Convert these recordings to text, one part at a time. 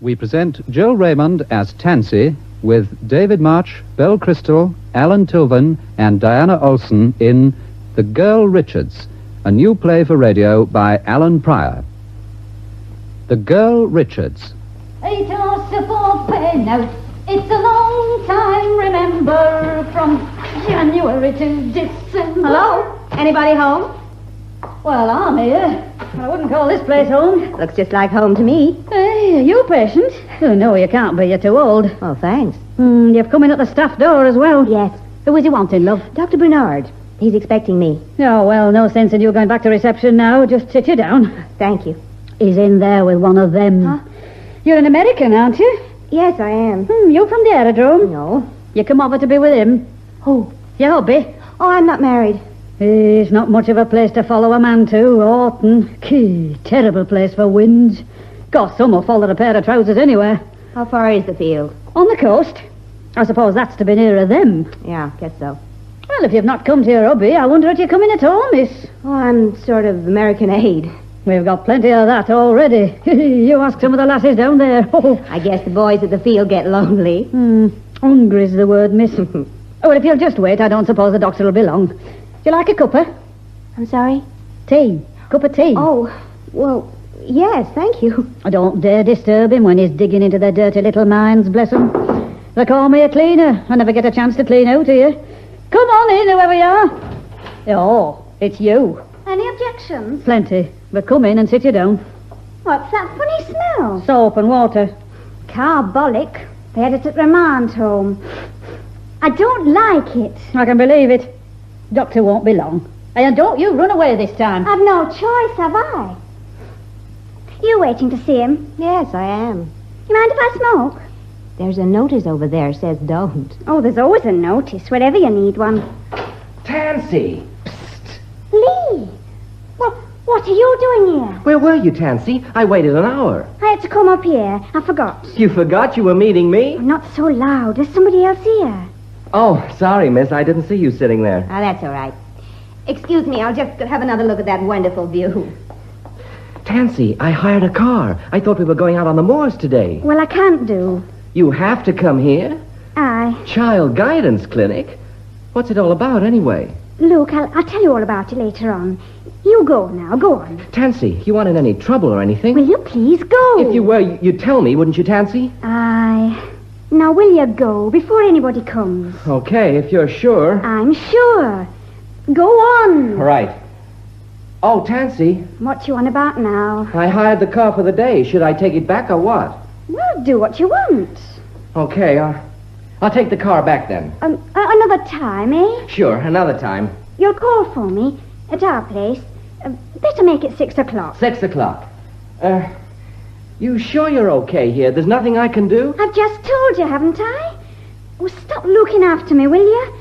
We present Jill Raymond as Tancy with David March, Belle Chrystall, Allan Tilvern, and Diana Olsson in The Girl Richards, a new play for radio by Alan Pryor. The Girl Richards. 8 hours to 4 notes. It's a long time, remember, from January to December. Hello? Anybody home? Well, I'm here. I wouldn't call this place home. Looks just like home to me. Hey, are you a patient? Oh, no, you can't be. You're too old. Oh, thanks. You've come in at the staff door as well. Yes. Who is you wanting, love? Dr. Bernhardt. He's expecting me. Oh, well, no sense in you going back to reception now. Just sit you down. Thank you. He's in there with one of them. Huh? You're an American, aren't you? Yes, I am. You from the aerodrome? No. You come over to be with him? Who? Your hubby? Oh, I'm not married. It's not much of a place to follow a man to, Orton. Gee, terrible place for winds. Gosh, some will fall in a pair of trousers anywhere. How far is the field? On the coast. I suppose that's to be nearer them. Yeah, guess so. Well, if you've not come to your hubby, I wonder if you're coming at all, miss. Oh, I'm sort of American aid. We've got plenty of that already. You ask some of the lasses down there. I guess the boys at the field get lonely. Hungry's the word, miss. Well, if you'll just wait, I don't suppose the doctor will be long. Do you like a cuppa? I'm sorry? Tea. Cup of tea. Oh, well, yes, thank you. I don't dare disturb him when he's digging into their dirty little minds, bless 'em. They call me a cleaner. I never get a chance to clean out here. Come on in, whoever you are. Oh, it's you. Any objections? Plenty. But come in and sit you down. What's that funny smell? Soap and water. Carbolic. They had it at remand home. I don't like it. I can believe it. Doctor won't be long. And don't you run away this time. I've no choice, have I? You waiting to see him? Yes, I am. You mind if I smoke? There's a notice over there says don't. Oh, there's always a notice wherever you need one. Tansy! Lee! Well, what are you doing here? Where were you, Tansy? I waited an hour. I had to come up here. I forgot. You forgot you were meeting me? Not so loud. There's somebody else here. Oh, sorry, miss. I didn't see you sitting there. Ah, that's all right. Excuse me, I'll just have another look at that wonderful view. Tansy, I hired a car. I thought we were going out on the moors today. Well, I can't do. You have to come here? Aye. Child Guidance Clinic? What's it all about, anyway? Look, I'll tell you all about it later on. You go now. Go on. Tansy, you weren't in any trouble or anything? Will you please go? If you were, you'd tell me, wouldn't you, Tansy? Aye. Now, will you go before anybody comes? Okay, if you're sure. I'm sure. Go on. All right. Oh, Tansy, What you on about now? I hired the car for the day. Should I take it back or what? Well, do what you want. Okay, I'll take the car back then. Another time, eh? Sure, another time. You'll call for me at our place. Better make it 6 o'clock. 6 o'clock. You sure you're okay here? There's nothing I can do? I've just told you, haven't I? Oh, stop looking after me, will you?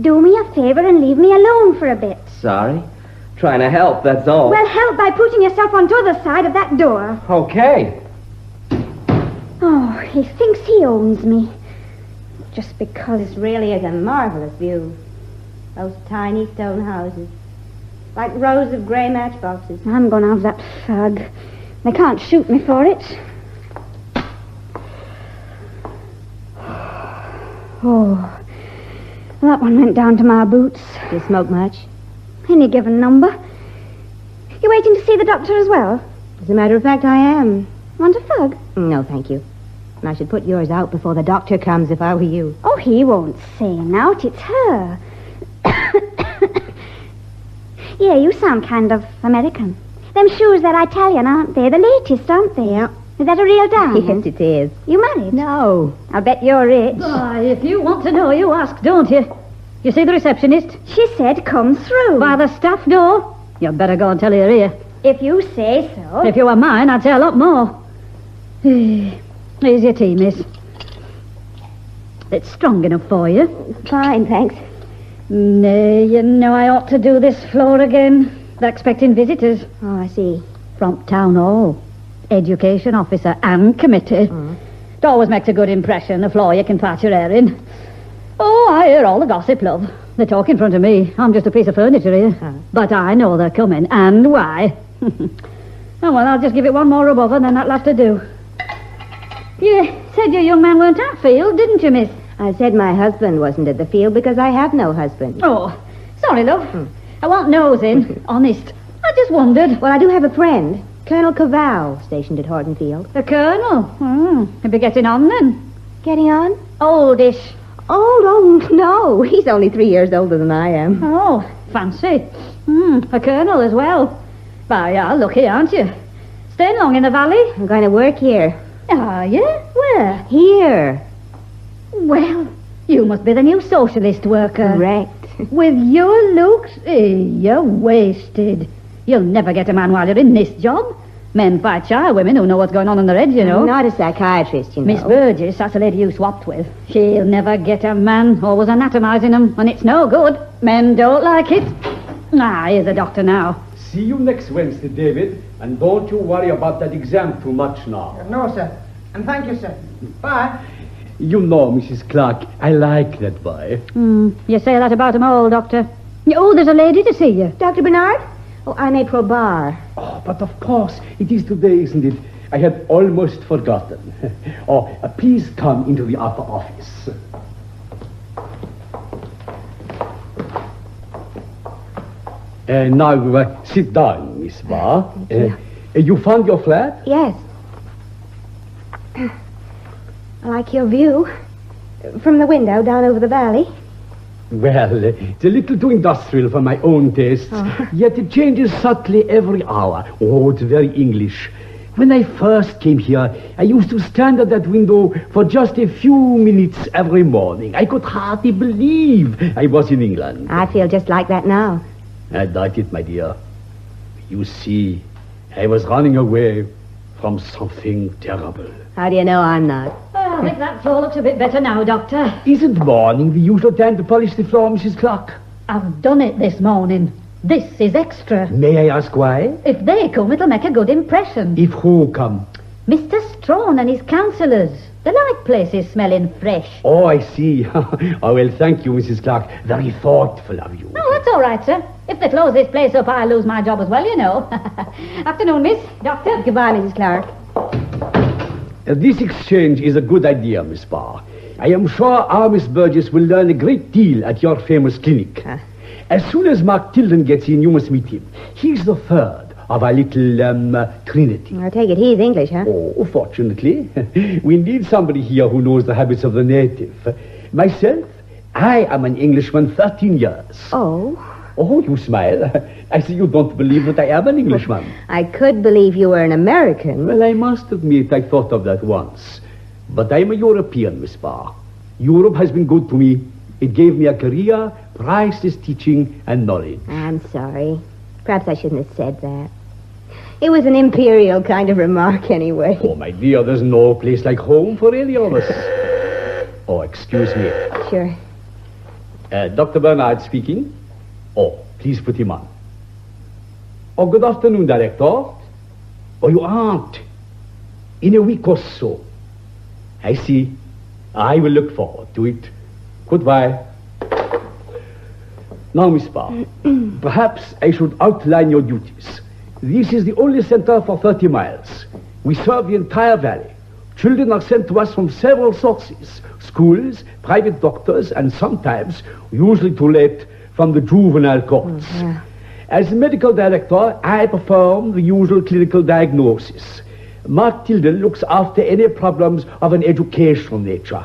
Do me a favor and leave me alone for a bit. Sorry. Trying to help, that's all. Well, help by putting yourself on the other side of that door. Okay. Oh, he thinks he owns me. Just because. This really is a marvelous view. Those tiny stone houses. Like rows of grey matchboxes. I'm going to have that fag. They can't shoot me for it. Oh, that one went down to my boots. Do you smoke much? Any given number. You waiting to see the doctor as well? As a matter of fact, I am. Want a fag? No, thank you. I should put yours out before the doctor comes if I were you. Oh, he won't say out. It's her. Yeah, you sound kind of American. Them shoes, they're Italian, aren't they? The latest, aren't they? Yeah. Is that a real diamond? Yes, it is. You married? No. I'll bet you're rich. Why, if you want to know, you ask, don't you? You see the receptionist? She said come through. By the staff door. You'd better go and tell her here. If you say so. If you were mine, I'd say a lot more. Here's your tea, miss. It's strong enough for you. Fine, thanks. Nay, you know I ought to do this floor again. They're expecting visitors. Oh, I see. From town hall. Education officer and committee. It always makes a good impression, a floor you can pat your hair in. Oh, I hear all the gossip, love. They talk in front of me. I'm just a piece of furniture here. But I know they're coming, and why. Oh, well, I'll just give it one more rub over, and then that'll have to do. You said your young man weren't at field, didn't you, miss? I said my husband wasn't at the field because I have no husband. Oh, sorry, love. I want nosing, honest. I just wondered. Well, I do have a friend, Colonel Cavall, stationed at Hortonfield. The Colonel? He'll be getting on then. Getting on? Oldish. Old? Oh, no. He's only 3 years older than I am. Oh, fancy. A Colonel as well. Why, you're lucky, aren't you? Staying long in the valley? I'm going to work here. Are you? Where? Here. Well, you must be the new socialist worker. Correct. With your looks, you're wasted. You'll never get a man while you're in this job. Men fight shy of women who know what's going on their heads, you know. I'm not a psychiatrist, you know. Miss Burgess, that's the lady you swapped with. She'll never get a man, always anatomizing them, and it's no good. Men don't like it. Here's the doctor now. See you next Wednesday, David, and don't you worry about that exam too much now. No, sir. And thank you, sir. Bye. You know, Mrs. Clark, I like that boy. You say that about them all, Doctor. Oh, there's a lady to see you. Dr. Bernhardt? Oh, I'm April Barr. Oh, but of course, it is today, isn't it? I had almost forgotten. Please come into the upper office. Now, sit down, Miss Barr. You found your flat? Yes. I like your view. From the window down over the valley. Well, it's a little too industrial for my own tastes, yet it changes subtly every hour. Oh, it's very English. When I first came here, I used to stand at that window for just a few minutes every morning. I could hardly believe I was in England. I feel just like that now. I doubt it, my dear. You see, I was running away from something terrible. How do you know I'm not? I think that floor looks a bit better now, Doctor. Isn't morning the usual time to polish the floor, Mrs. Clark? I've done it this morning. This is extra. May I ask why? If they come, it'll make a good impression. If who come? Mr. Strachan and his councillors. They like places smelling fresh. Oh, I see. Oh, well, thank you, Mrs. Clark. Very thoughtful of you. Oh, that's all right, sir. If they close this place up, I'll lose my job as well, you know. Afternoon, miss. Doctor. Goodbye, Mrs. Clark. This exchange is a good idea, Miss Barr. I am sure our Miss Burgess will learn a great deal at your famous clinic. As soon as Mark Tilden gets in, you must meet him. He's the third of our little, Trinity. I take it he's English, huh? Oh, fortunately. We need somebody here who knows the habits of the native. Myself, I am an Englishman 13 years. Oh? Oh, you smile. I see you don't believe that I am an Englishman. I could believe you were an American. Well, I must admit I thought of that once. But I'm a European, Miss Barr. Europe has been good to me. It gave me a career, priceless teaching, and knowledge. I'm sorry. Perhaps I shouldn't have said that. It was an imperial kind of remark, anyway. Oh, my dear, there's no place like home for any of us. Oh, excuse me. Sure. Dr. Bernhardt speaking. Oh, please put him on. Oh, good afternoon, Director. Oh, you aren't. In a week or so. I see. I will look forward to it. Goodbye. Now, Miss Barr, perhaps I should outline your duties. This is the only center for 30 miles. We serve the entire valley. Children are sent to us from several sources. Schools, private doctors, and sometimes, usually too late, from the juvenile courts. As medical director, I perform the usual clinical diagnosis. Mark Tilden looks after any problems of an educational nature.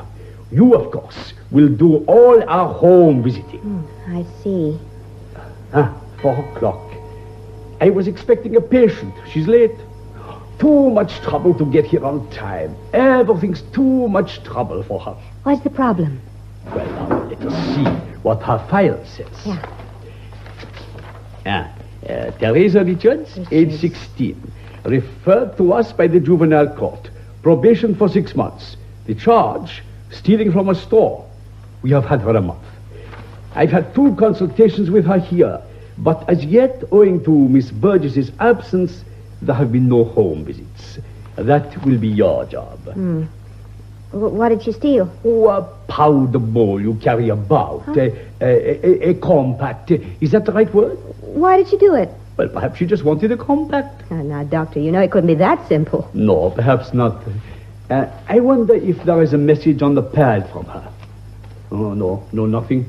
You, of course, will do all our home visiting. I see. 4 o'clock. I was expecting a patient. She's late. Too much trouble to get here on time. Everything's too much trouble for her. What's the problem? Well, now, let us see what her file says. Teresa Richards, age 16. Referred to us by the juvenile court. Probation for 6 months. The charge, stealing from a store. We have had her a month. I've had 2 consultations with her here, but as yet, owing to Miss Burgess's absence, there have been no home visits. That will be your job. What did she steal? Oh, a powder bowl you carry about. A compact. Is that the right word? Why did she do it? Well, perhaps she just wanted a compact. Now, Doctor, you know it couldn't be that simple. No, perhaps not. I wonder if there is a message on the pad from her. Oh, no, nothing.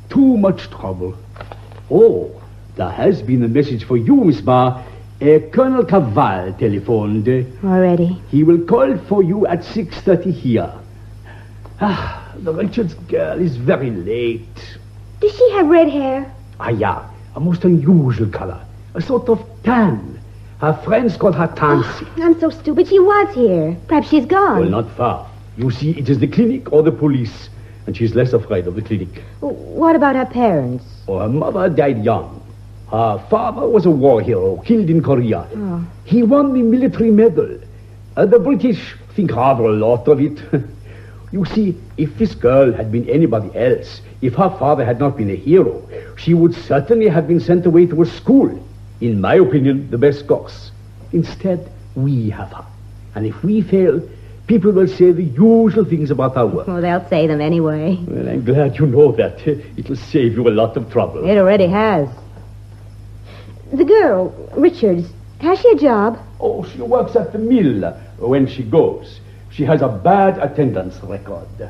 Too much trouble. Oh, there has been a message for you, Miss Barr. Colonel Caval telephoned. Already? He will call for you at 6:30 here. The Richards girl is very late. Does she have red hair? Yeah, a most unusual color. A sort of tan. Her friends call her Tancy. I'm so stupid. She was here. Perhaps she's gone. Well, not far. You see, it is the clinic or the police, and she's less afraid of the clinic. What about her parents? Her mother died young. Her father was a war hero, killed in Korea. Oh. He won the military medal. The British think rather a lot of it. You see, if this girl had been anybody else, if her father had not been a hero, she would certainly have been sent away to a school. In my opinion, the best course. Instead, we have her. And if we fail, people will say the usual things about our work. Well, they'll say them anyway. Well, I'm glad you know that. It'll save you a lot of trouble. It already has. The girl, Richards, has she a job? Oh, she works at the mill when she goes. She has a bad attendance record.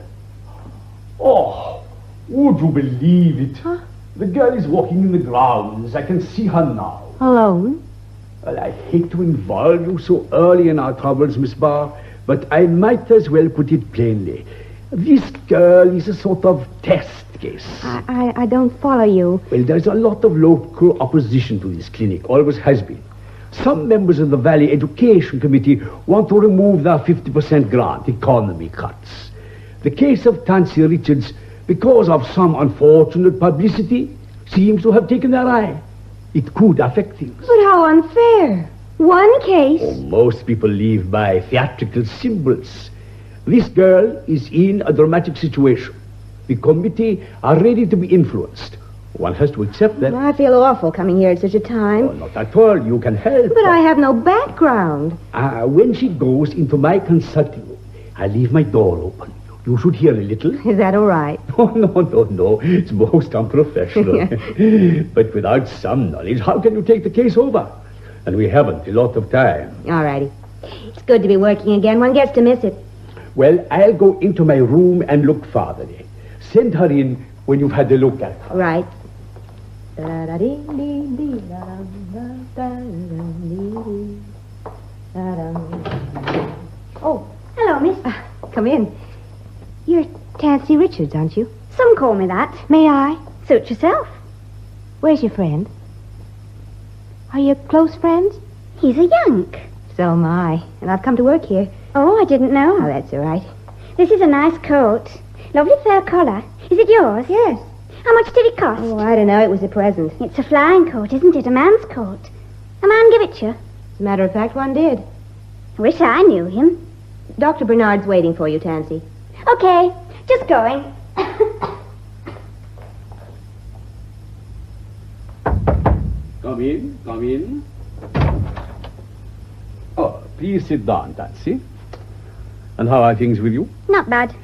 Oh, would you believe it? Huh? The girl is walking in the grounds. I can see her now. Alone? Well, I hate to involve you so early in our troubles, Miss Barr, but I might as well put it plainly. This girl is a sort of test case. I don't follow you. Well, there's a lot of local opposition to this clinic, always has been. Some members of the Valley Education Committee want to remove their 50% grant, economy cuts. The case of Tancy Richards, because of some unfortunate publicity, seems to have taken their eye. It could affect things. But how unfair. One case. Oh, most people live by theatrical symbols. This girl is in a dramatic situation. The committee are ready to be influenced. One has to accept that. I feel awful coming here at such a time. Oh, not at all. You can help. But I have no background. When she goes into my consulting room, I leave my door open. You should hear a little. Is that all right? Oh, no. It's most unprofessional. But without some knowledge, how can you take the case over? And we haven't a lot of time. All righty. It's good to be working again. One gets to miss it. Well, I'll go into my room and look fatherly. Send her in when you've had a look at her. Right. Oh, hello, miss. Come in. You're Tancy Richards, aren't you? Some call me that. May I? Suit yourself. Where's your friend? Are you close friends? He's a Yank. So am I. And I've come to work here. Oh, I didn't know. Oh, that's all right. This is a nice coat. Lovely fur collar. Is it yours? Yes. How much did it cost? Oh, I don't know. It was a present. It's a flying coat, isn't it? A man's coat. A man give it to you. As a matter of fact, one did. I wish I knew him. Dr. Bernhardt's waiting for you, Tancy. Okay, just going. Come in. Oh, please sit down, Tancy. And how are things with you? Not bad.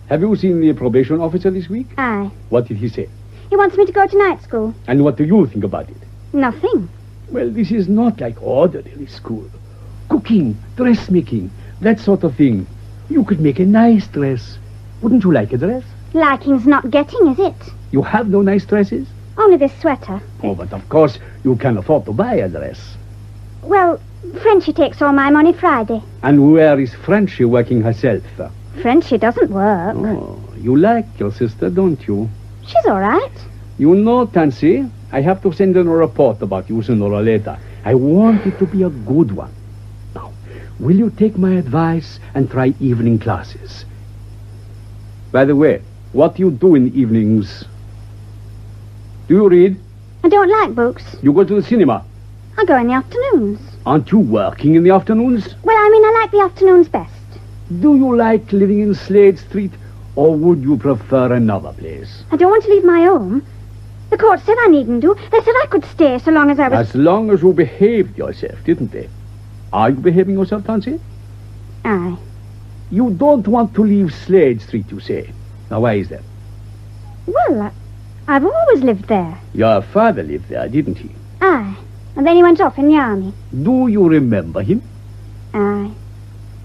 Have you seen the probation officer this week? Aye. What did he say? He wants me to go to night school. And what do you think about it? Nothing. Well, this is not like ordinary school. Cooking, dressmaking, that sort of thing. You could make a nice dress. Wouldn't you like a dress? Liking's not getting, is it? You have no nice dresses? Only this sweater. Oh, but of course you can afford to buy a dress. Well, Frenchie takes all my money Friday. And where is Frenchie working herself? Frenchie doesn't work. Oh, you like your sister, don't you? She's all right. You know, Tancy, I have to send in a report about you sooner or later. I want it to be a good one. Now, will you take my advice and try evening classes? By the way, what do you do in the evenings? Do you read? I don't like books. You go to the cinema? I go in the afternoons. Aren't you working in the afternoons? Well, I mean, I like the afternoons best. Do you like living in Slade Street, or would you prefer another place? I don't want to leave my home. The court said I needn't do. They said I could stay so long as I was... As long as you behaved yourself, didn't they? Are you behaving yourself, Tancy? Aye. You don't want to leave Slade Street, you say. Now, why is that? Well, I've always lived there. Your father lived there, didn't he? Aye. And then he went off in the army. Do you remember him? Aye.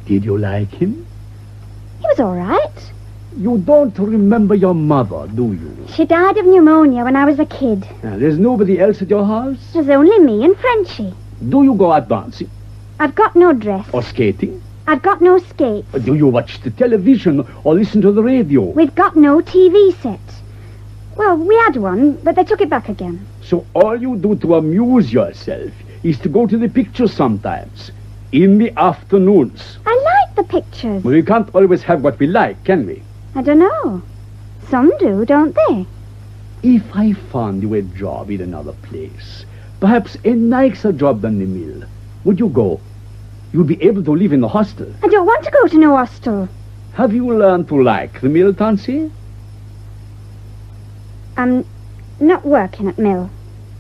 Did you like him? He was all right. You don't remember your mother, do you? She died of pneumonia when I was a kid. Now, there's nobody else at your house? There's only me and Frenchie. Do you go out dancing I've got no dress. or skating? I've got no skates. Or do you watch the television or listen to the radio? We've got no TV set. Well, we had one, but they took it back again. So all you do to amuse yourself is to go to the pictures sometimes, in the afternoons. I like the pictures. Well, we can't always have what we like, can we? I don't know. Some do, don't they? If I found you a job in another place, perhaps a nicer job than the mill, would you go? You'd be able to live in the hostel. I don't want to go to no hostel. Have you learned to like the mill, Tancy? I'm not working at mill.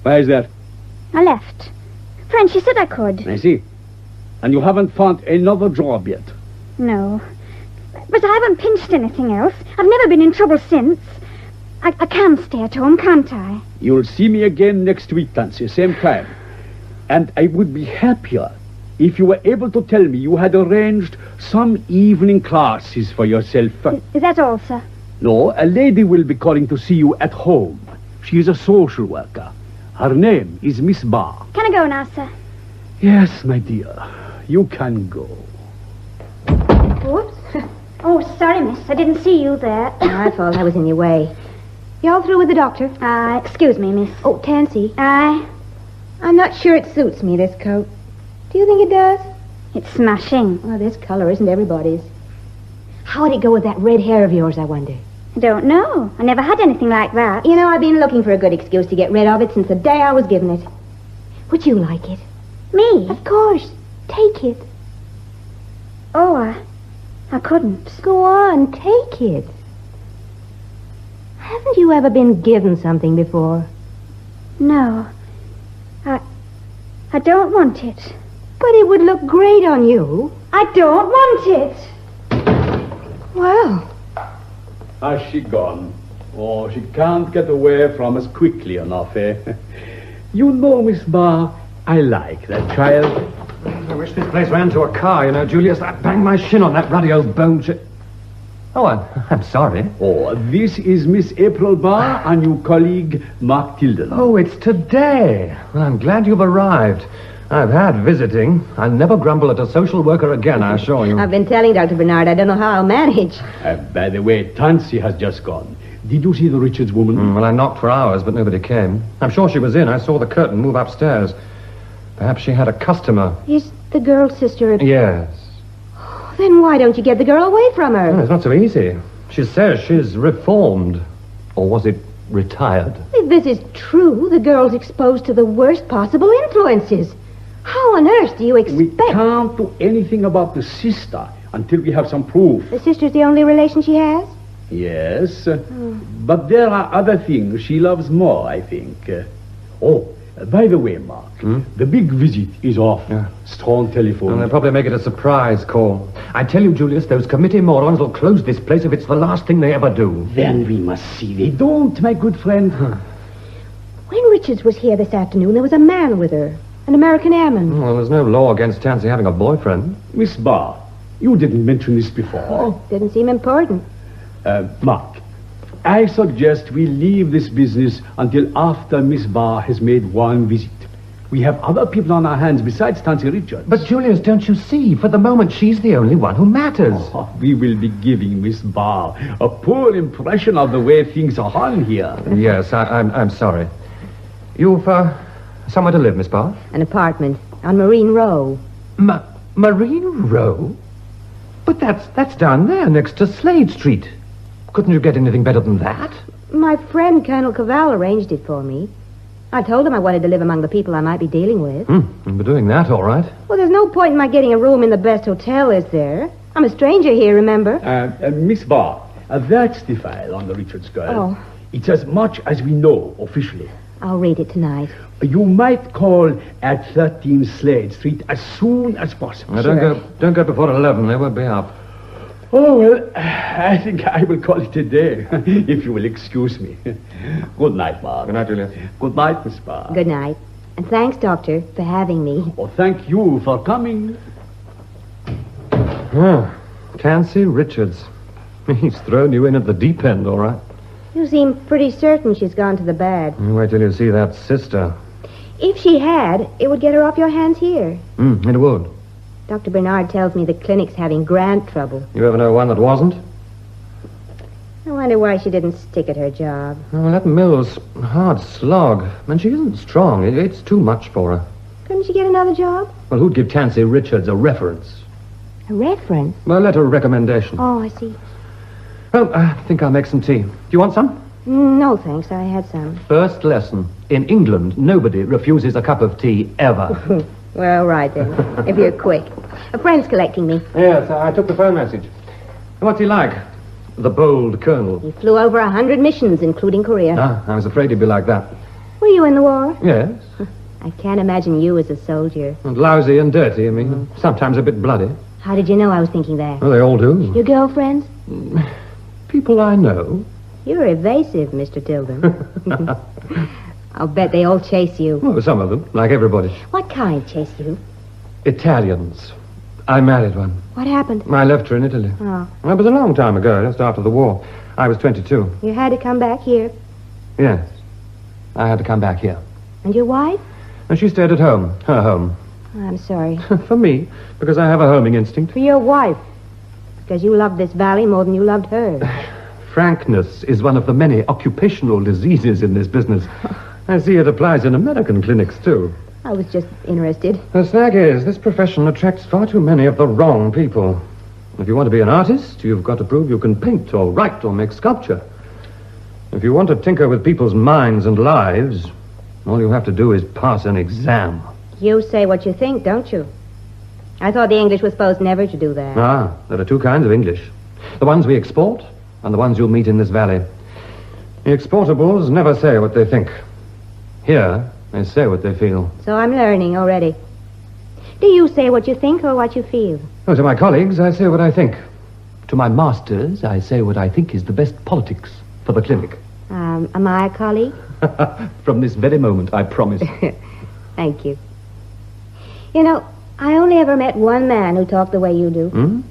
Why is that? I left. Frenchie said I could. I see. And you haven't found another job yet? No. But I haven't pinched anything else. I've never been in trouble since. I can stay at home, can't I? You'll see me again next week, Tancy, same time. And I would be happier if you were able to tell me you had arranged some evening classes for yourself. Is that all, sir? No, a lady will be calling to see you at home. She is a social worker. Her name is Miss Barr. Can I go now, sir? Yes, my dear. You can go. Whoops. Oh, sorry, miss. I didn't see you there. My fault. I was in your way. You all through with the doctor? Excuse me, miss. Oh, Tancy. Aye. I'm not sure it suits me, this coat. Do you think it does? It's smashing. Well, this color isn't everybody's. How would it go with that red hair of yours, I wonder? I don't know. I never had anything like that. You know, I've been looking for a good excuse to get rid of it since the day I was given it. Would you like it? Me? Of course. Take it. Oh, I couldn't. Go on, take it. Haven't you ever been given something before? No. I don't want it. But it would look great on you. I don't want it. Well, Has she gone? Oh, she can't get away from us quickly enough, eh? You know, Miss Barr, I like that child. I wish this place ran to a car, you know, Julius. I banged my shin on that ruddy old bone chip. Oh, I'm sorry. Oh, this is Miss April Barr and your colleague, Mark Tilden. Oh, it's today. Well, I'm glad you've arrived. I've had visiting. I'll never grumble at a social worker again, I assure you. I've been telling Dr. Bernhardt I don't know how I'll manage. By the way, Tancy has just gone. Did you see the Richards woman? Well, I knocked for hours, but nobody came. I'm sure she was in. I saw the curtain move upstairs. Perhaps she had a customer. Is the girl's sister... Yes. Then why don't you get the girl away from her? Well, it's not so easy. She says she's reformed. Or was it retired? If this is true, the girl's exposed to the worst possible influences. How on earth do you expect... We can't do anything about the sister until we have some proof. The sister's the only relation she has? Yes, but there are other things she loves more, I think. By the way, Mark, the big visit is off. Yeah. Strong telephone. Well, they'll probably make it a surprise call. I tell you, Julius, those committee morons will close this place if it's the last thing they ever do. Then we must see they don't, my good friend. When Richards was here this afternoon, there was a man with her. An American airman. Well, there's no law against Tancy having a boyfriend. Miss Barr, you didn't mention this before. Oh, didn't seem important. Mark, I suggest we leave this business until after Miss Barr has made one visit. We have other people on our hands besides Tancy Richards. But, Julius, don't you see? For the moment, she's the only one who matters. We will be giving Miss Barr a poor impression of the way things are on here. Yes, I'm sorry. You've, somewhere to live, Miss Barr? An apartment on Marine Row. Marine Row? But that's down there next to Slade Street. Couldn't you get anything better than that? My friend Colonel Cavell arranged it for me. I told him I wanted to live among the people I might be dealing with. You're doing that, all right. Well, there's no point in my getting a room in the best hotel, is there? I'm a stranger here, remember? Miss Barr, that's the file on the Richards girl. Oh. It's as much as we know officially. I'll read it tonight. You might call at 13 Slade Street as soon as possible. Now, don't go before 11. They won't be up. Oh, well, I think I will call it a day, if you will excuse me. Good night, Mark. Good night, Julius. Good night, Miss Barr. Good night. And thanks, Doctor, for having me. Oh, thank you for coming. Tancy Richards. He's thrown you in at the deep end, all right. You seem pretty certain she's gone to the bad. Wait till you see that sister. If she had, it would get her off your hands here. It would. Dr. Bernard tells me the clinic's having grand trouble. You ever know one that wasn't? I wonder why she didn't stick at her job. Well, that mill's a hard slog. And she isn't strong. It's too much for her. Couldn't she get another job? Well, who'd give Tancy Richards a reference? A reference? A letter of recommendation. Oh, I see. Well, I think I'll make some tea. Do you want some? No, thanks. I had some. First lesson. In England, nobody refuses a cup of tea, ever. Well, right then. If you're quick. A friend's collecting me. Yes, I took the phone message. What's he like? The bold colonel. He flew over 100 missions, including Korea. I was afraid he'd be like that. Were you in the war? Yes. I can't imagine you as a soldier. And lousy and dirty, I mean. Sometimes a bit bloody. How did you know I was thinking that? Well, they all do. Your girlfriends? People I know. You're evasive, Mr. Tilden. I'll bet they all chase you. Well, some of them, like everybody. What kind chase you? Italians. I married one. What happened? I left her in Italy. Oh. Well, it was a long time ago, just after the war. I was 22. You had to come back here. Yes. I had to come back here. And your wife? And she stayed at home. Her home. I'm sorry. For me, because I have a homing instinct. For your wife. Because you loved this valley more than you loved her. Frankness is one of the many occupational diseases in this business. I see it applies in American clinics, too. I was just interested. The snag is, this profession attracts far too many of the wrong people. If you want to be an artist, you've got to prove you can paint or write or make sculpture. If you want to tinker with people's minds and lives, all you have to do is pass an exam. You say what you think, don't you? I thought the English were supposed never to do that. There are two kinds of English. The ones we export and the ones you'll meet in this valley. The exportables never say what they think. Here, they say what they feel. So I'm learning already. Do you say what you think or what you feel? Oh, to my colleagues, I say what I think. To my masters, I say what I think is the best politics for the clinic. Am I a colleague? From this very moment, I promise. Thank you. You know, I only ever met one man who talked the way you do.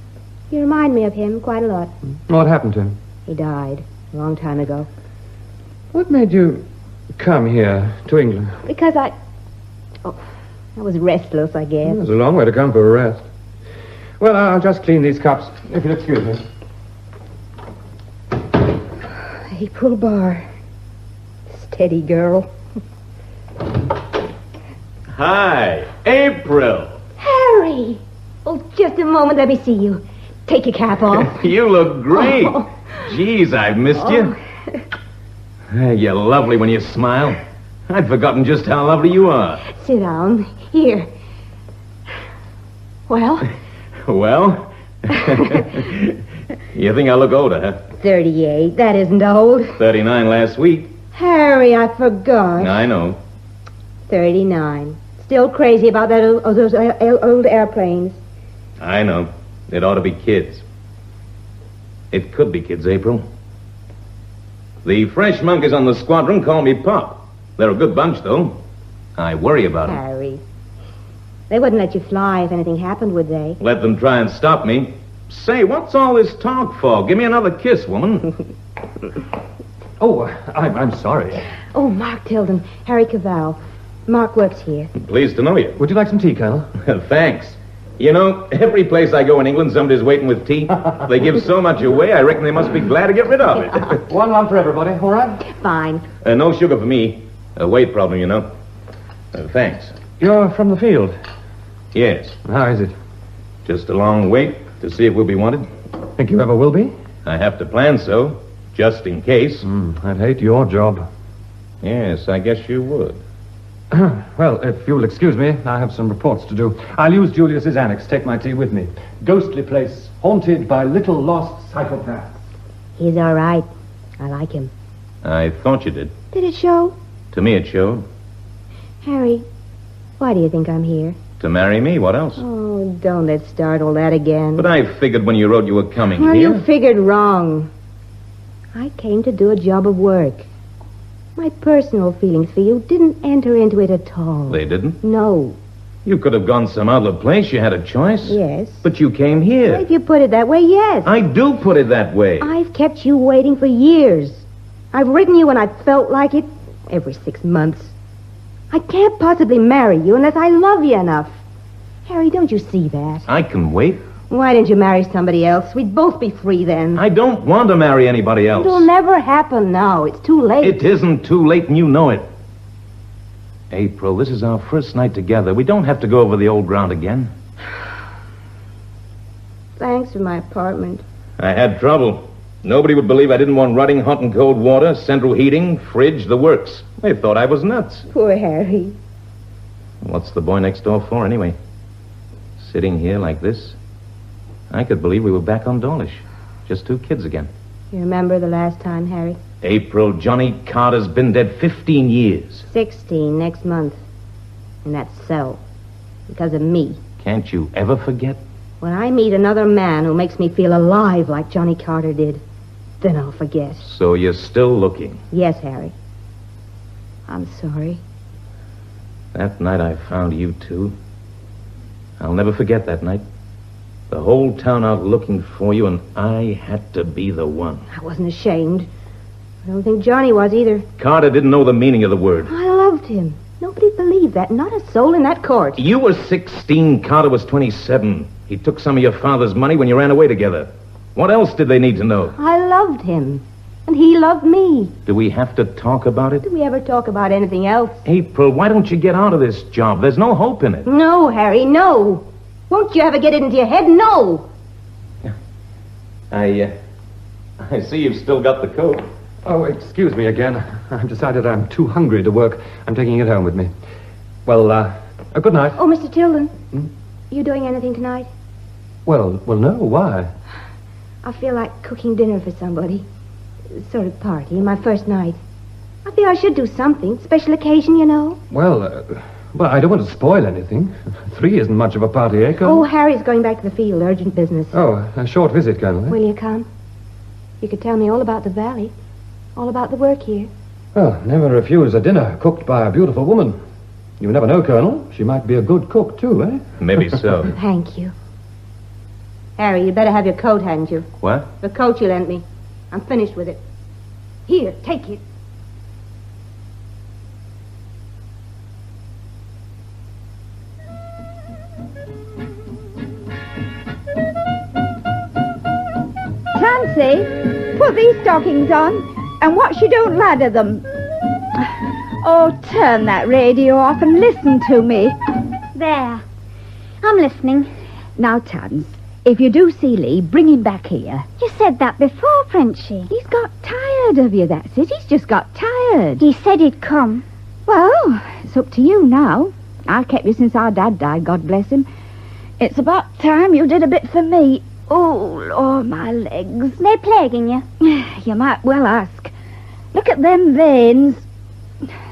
You remind me of him quite a lot. What happened to him? He died a long time ago. What made you come here to England? Because I was restless, I guess. It's a long way to come for a rest. Well, I'll just clean these cups, if you'll excuse me. April Barr. Steady girl. Hi, April. Harry! Oh, just a moment. Let me see you. Take your cap off. You look great. Oh. Geez, I've missed you. Hey, you're lovely when you smile. I'd forgotten just how lovely you are. Sit down. Here. Well? Well? You think I look older, huh? 38. That isn't old. 39 last week. Harry, I forgot. I know. 39. Still crazy about those old airplanes. I know. It ought to be kids. It could be kids, April. The fresh monkeys on the squadron call me Pop. They're a good bunch, though. I worry about them. Harry. They wouldn't let you fly if anything happened, would they? Let them try and stop me. Say, what's all this talk for? Give me another kiss, woman. Oh, I'm sorry. Oh, Mark Tilden. Harry Cavell. Mark works here. Pleased to know you. Would you like some tea, Colonel? Thanks. You know, every place I go in England, somebody's waiting with tea. They give so much away, I reckon they must be glad to get rid of it. One lump for everybody, all right? Fine. No sugar for me. A weight problem, you know. Thanks. You're from the field. Yes. How is it? Just a long wait to see if we'll be wanted. Think you ever will be? I have to plan so, just in case. I'd hate your job. Yes, I guess you would. Well, if you'll excuse me, I have some reports to do. I'll use Julius's annex. Take my tea with me. Ghostly place, haunted by little lost psychopaths. He's all right. I like him. I thought you did. Did it show? To me it showed. Harry, why do you think I'm here? To marry me, what else? Oh, don't let's start all that again. But I figured when you wrote you were coming Well, here. you figured wrong. I came to do a job of work. My personal feelings for you didn't enter into it at all. They didn't? No. You could have gone some other place. You had a choice. Yes. But you came here. If you put it that way, yes. I do put it that way. I've kept you waiting for years. I've written you when I felt like it every 6 months. I can't possibly marry you unless I love you enough. Harry, don't you see that? I can wait. Why didn't you marry somebody else? We'd both be free then. I don't want to marry anybody else. It'll never happen now. It's too late. It isn't too late, and you know it. April, this is our first night together. We don't have to go over the old ground again. Thanks for my apartment. I had trouble. Nobody would believe I didn't want running hot and cold water, central heating, fridge, the works. They thought I was nuts. Poor Harry. What's the boy next door for, anyway? Sitting here like this? I could believe we were back on Dawlish. Just 2 kids again. You remember the last time, Harry? April, Johnny Carter's been dead 15 years. 16 next month. In that cell. Because of me. Can't you ever forget? When I meet another man who makes me feel alive like Johnny Carter did, then I'll forget. So you're still looking? Yes, Harry. I'm sorry. That night I found you two. I'll never forget that night. The whole town out looking for you, and I had to be the one. I wasn't ashamed. I don't think Johnny was either. Carter didn't know the meaning of the word. I loved him. Nobody believed that. Not a soul in that court. You were 16. Carter was 27. He took some of your father's money when you ran away together. What else did they need to know? I loved him. And he loved me. Do we have to talk about it? Do we ever talk about anything else? April, why don't you get out of this job? There's no hope in it. No, Harry, no. Won't you ever get it into your head? No. I see you've still got the coat. Oh, excuse me again. I've decided I'm too hungry to work. I'm taking it home with me. Well, good night. Oh, Mr. Tilden. You doing anything tonight? Well, no. Why? I feel like cooking dinner for somebody. Sort of party, my first night. I feel I should do something. Special occasion, you know. Well, I don't want to spoil anything. 3 isn't much of a party, eh, Colonel? Oh, Harry's going back to the field. Urgent business. Oh, a short visit, Colonel. Eh? Will you come? You could tell me all about the valley. All about the work here. Well, never refuse a dinner cooked by a beautiful woman. You never know, Colonel. She might be a good cook, too, eh? Maybe so. Thank you. Harry, you'd better have your coat, hadn't you? What? The coat you lent me. I'm finished with it. Here, take it. Tancy, put these stockings on, and watch you don't ladder them. Oh, turn that radio off and listen to me. There. I'm listening. Now, Tans, if you do see Lee, bring him back here. You said that before, Frenchie. He's got tired of you, that's it. He's just got tired. He said he'd come. Well, it's up to you now. I've kept you since our dad died, God bless him. It's about time you did a bit for me. Oh, Lord, my legs. They're plaguing you. You might well ask. Look at them veins.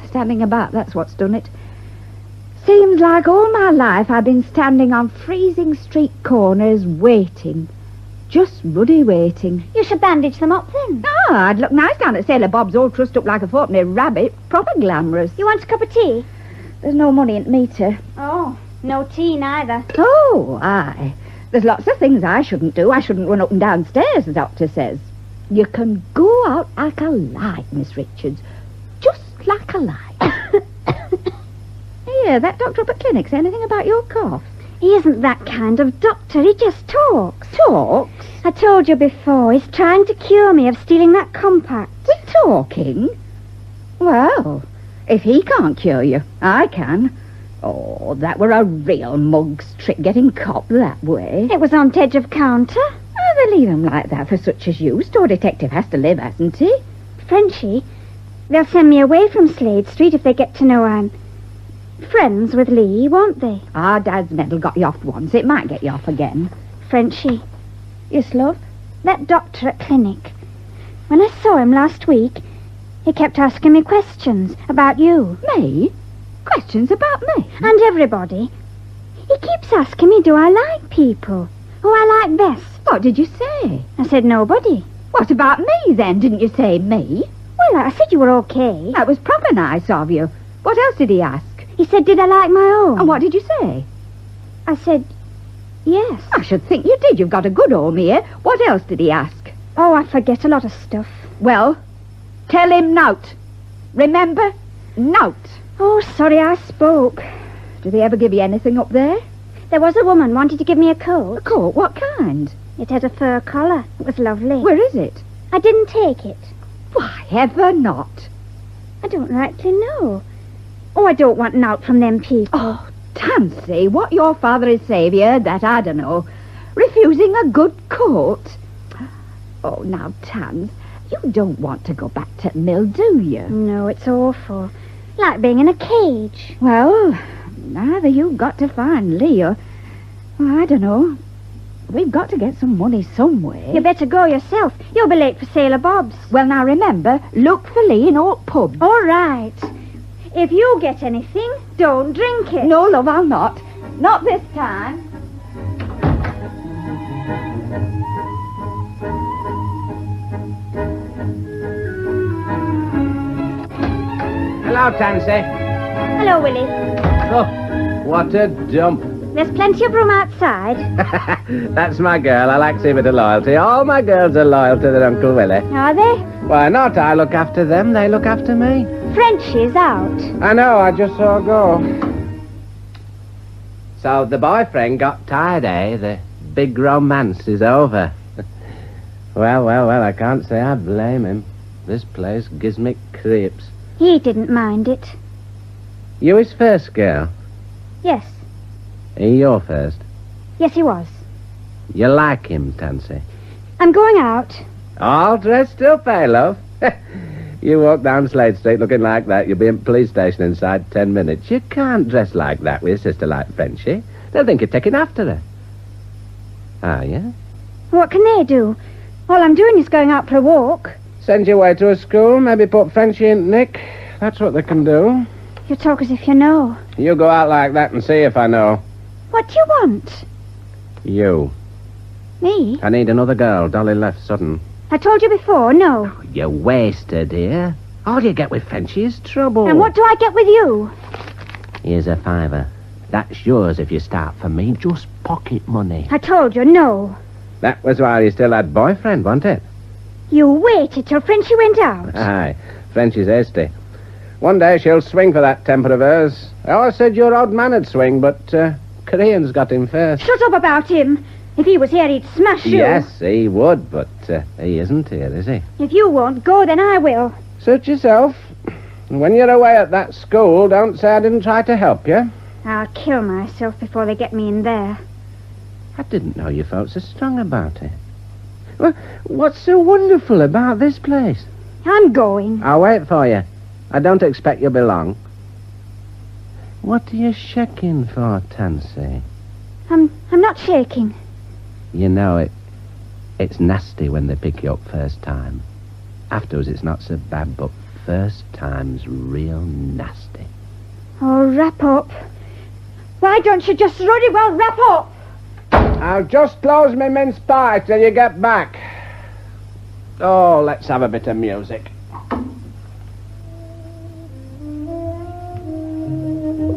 Standing about, that's what's done it. Seems like all my life I've been standing on freezing street corners waiting. Just ruddy waiting. You should bandage them up then. Oh, I'd look nice down at Sailor Bob's all trussed up like a fourpenny rabbit. Proper glamorous. You want a cup of tea? There's no money in the meter. Oh, no tea neither. Oh, aye. There's lots of things I shouldn't do. I shouldn't run up and down stairs, the doctor says. You can go out like a light, Miss Richards. Just like a light. Here, that doctor up at clinic say anything about your cough? He isn't that kind of doctor. He just talks. Talks? I told you before. He's trying to cure me of stealing that compact. We're talking? Well, if he can't cure you, I can. Oh, that were a real mug's trick, getting copped that way. It was on t'edge of counter. Oh, they leave him like that for such as you. Store detective has to live, hasn't he? Frenchie, they'll send me away from Slade Street if they get to know I'm friends with Lee, won't they? Our dad's medal got you off once. It might get you off again. Frenchie. Yes, love? That doctor at clinic. When I saw him last week, he kept asking me questions about you. Me? Questions about me? And everybody. He keeps asking me, do I like people? Who I like best? What did you say? I said nobody. What about me, then? Didn't you say me? Well, I said you were okay. That was proper nice of you. What else did he ask? He said, did I like my home? And what did you say? I said, yes. I should think you did. You've got a good home here. What else did he ask? Oh, I forget a lot of stuff. Well, tell him nout. Remember? Nout. Oh, sorry I spoke. Did they ever give you anything up there? There was a woman wanted to give me a coat. A coat? What kind? It had a fur collar. It was lovely. Where is it? I didn't take it. Why, ever not. I don't rightly know. Oh, I don't want nout from them people. Oh, Tancy, what your father is saviour, that I don't know. Refusing a good coat. Oh, now, Tans, you don't want to go back to mill, do you? No, it's awful. Like being in a cage. Well, either you've got to find Lee or... Well, I don't know. We've got to get some money somewhere. You better go yourself. You'll be late for Sailor Bob's. Well, now, remember, look for Lee in Old Pub. All right. If you get anything, don't drink it. No, love, I'll not. Not this time. Hello, Tansy. Hello, Willie. Oh, what a dump. There's plenty of room outside. That's my girl. I like to see a bit of loyalty. All my girls are loyal to their Uncle Willie. Are they? Why not? I look after them, they look after me. Frenchie's out. I know, I just saw her go. So the boyfriend got tired, eh? The big romance is over. Well, I can't say I blame him. This place gives me creeps. He didn't mind it. You his first girl? Yes. He your first? Yes, he was. You like him, Tansy? I'm going out. All dressed up, eh, love? You walk down Slade Street looking like that, you'll be in police station inside 10 minutes. You can't dress like that with a sister like Frenchie. They'll think you're taking after her. Are you? What can they do? All I'm doing is going out for a walk. Send you away to a school, maybe put Frenchie in Nick. That's what they can do. You talk as if you know. You go out like that and see if I know. What do you want? You. Me? I need another girl. Dolly left sudden. I told you before, no. You're wasted, dear. All you get with Frenchie is trouble. And what do I get with you? Here's a $5. That's yours if you start for me. Just pocket money. I told you, no. That was while you still had boyfriend, wasn't it? You waited till Frenchie went out. Aye. Frenchie's hasty. One day she'll swing for that temper of hers. I always said your old man would swing, but Koreans got him first. Shut up about him. If he was here, he'd smash you. Yes, he would, but he isn't here, is he? If you won't go, then I will. Suit yourself. When you're away at that school, don't say I didn't try to help you. I'll kill myself before they get me in there. I didn't know you felt so strong about it. Well, what's so wonderful about this place? I'm going. I'll wait for you. I don't expect you'll be long. What are you shaking for, Tansy? I'm not shaking. You know, it's nasty when they pick you up first time. Afterwards, it's not so bad, but first time's real nasty. Oh, wrap up. Why don't you just ruddy well wrap up? I'll just close my mince pie till you get back. Oh, let's have a bit of music.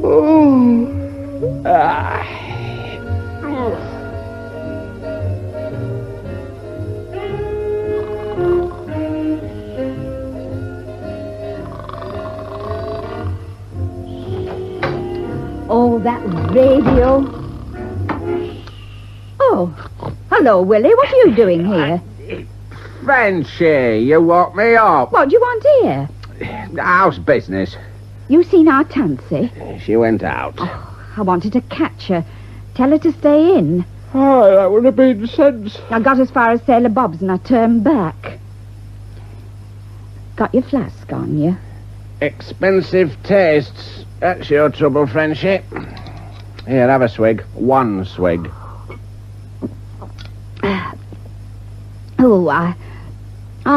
Ooh. Ah. Oh, that radio. Oh, hello, Willie. What are you doing here? Frenchie, you woke me up. What do you want here? House business. You seen our Tancy? She went out. Oh, I wanted to catch her. Tell her to stay in. Oh, that would have been sense. I got as far as Sailor Bob's and I turned back. Got your flask on you? Expensive tastes. That's your trouble, Frenchie. Here, have a swig. One swig. Oh, I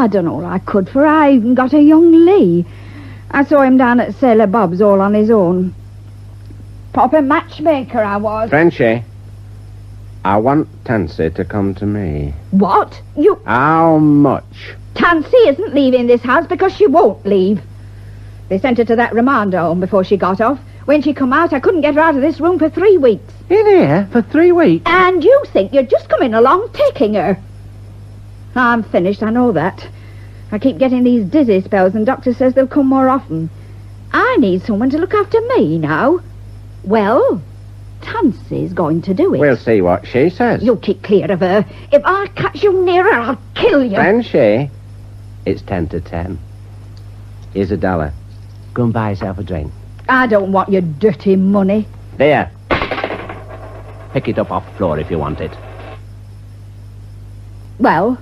don't know I could, for I got a young Lee. I saw him down at Sailor Bob's all on his own. Proper matchmaker I was. Frenchie, I want Tancy to come to me. What? You... How much? Tancy isn't leaving this house because she won't leave. They sent her to that remand home before she got off. When she come out, I couldn't get her out of this room for 3 weeks. In here? For 3 weeks? And you think you're just coming along taking her. I'm finished, I know that. I keep getting these dizzy spells, and doctor says they'll come more often. I need someone to look after me now. Well, Tancy's going to do it. We'll see what she says. You keep clear of her. If I catch you near her, I'll kill you. Frenchy, it's 10 to 10. Here's $1. Go and buy yourself a drink. I don't want your dirty money. There. Pick it up off the floor if you want it. Well,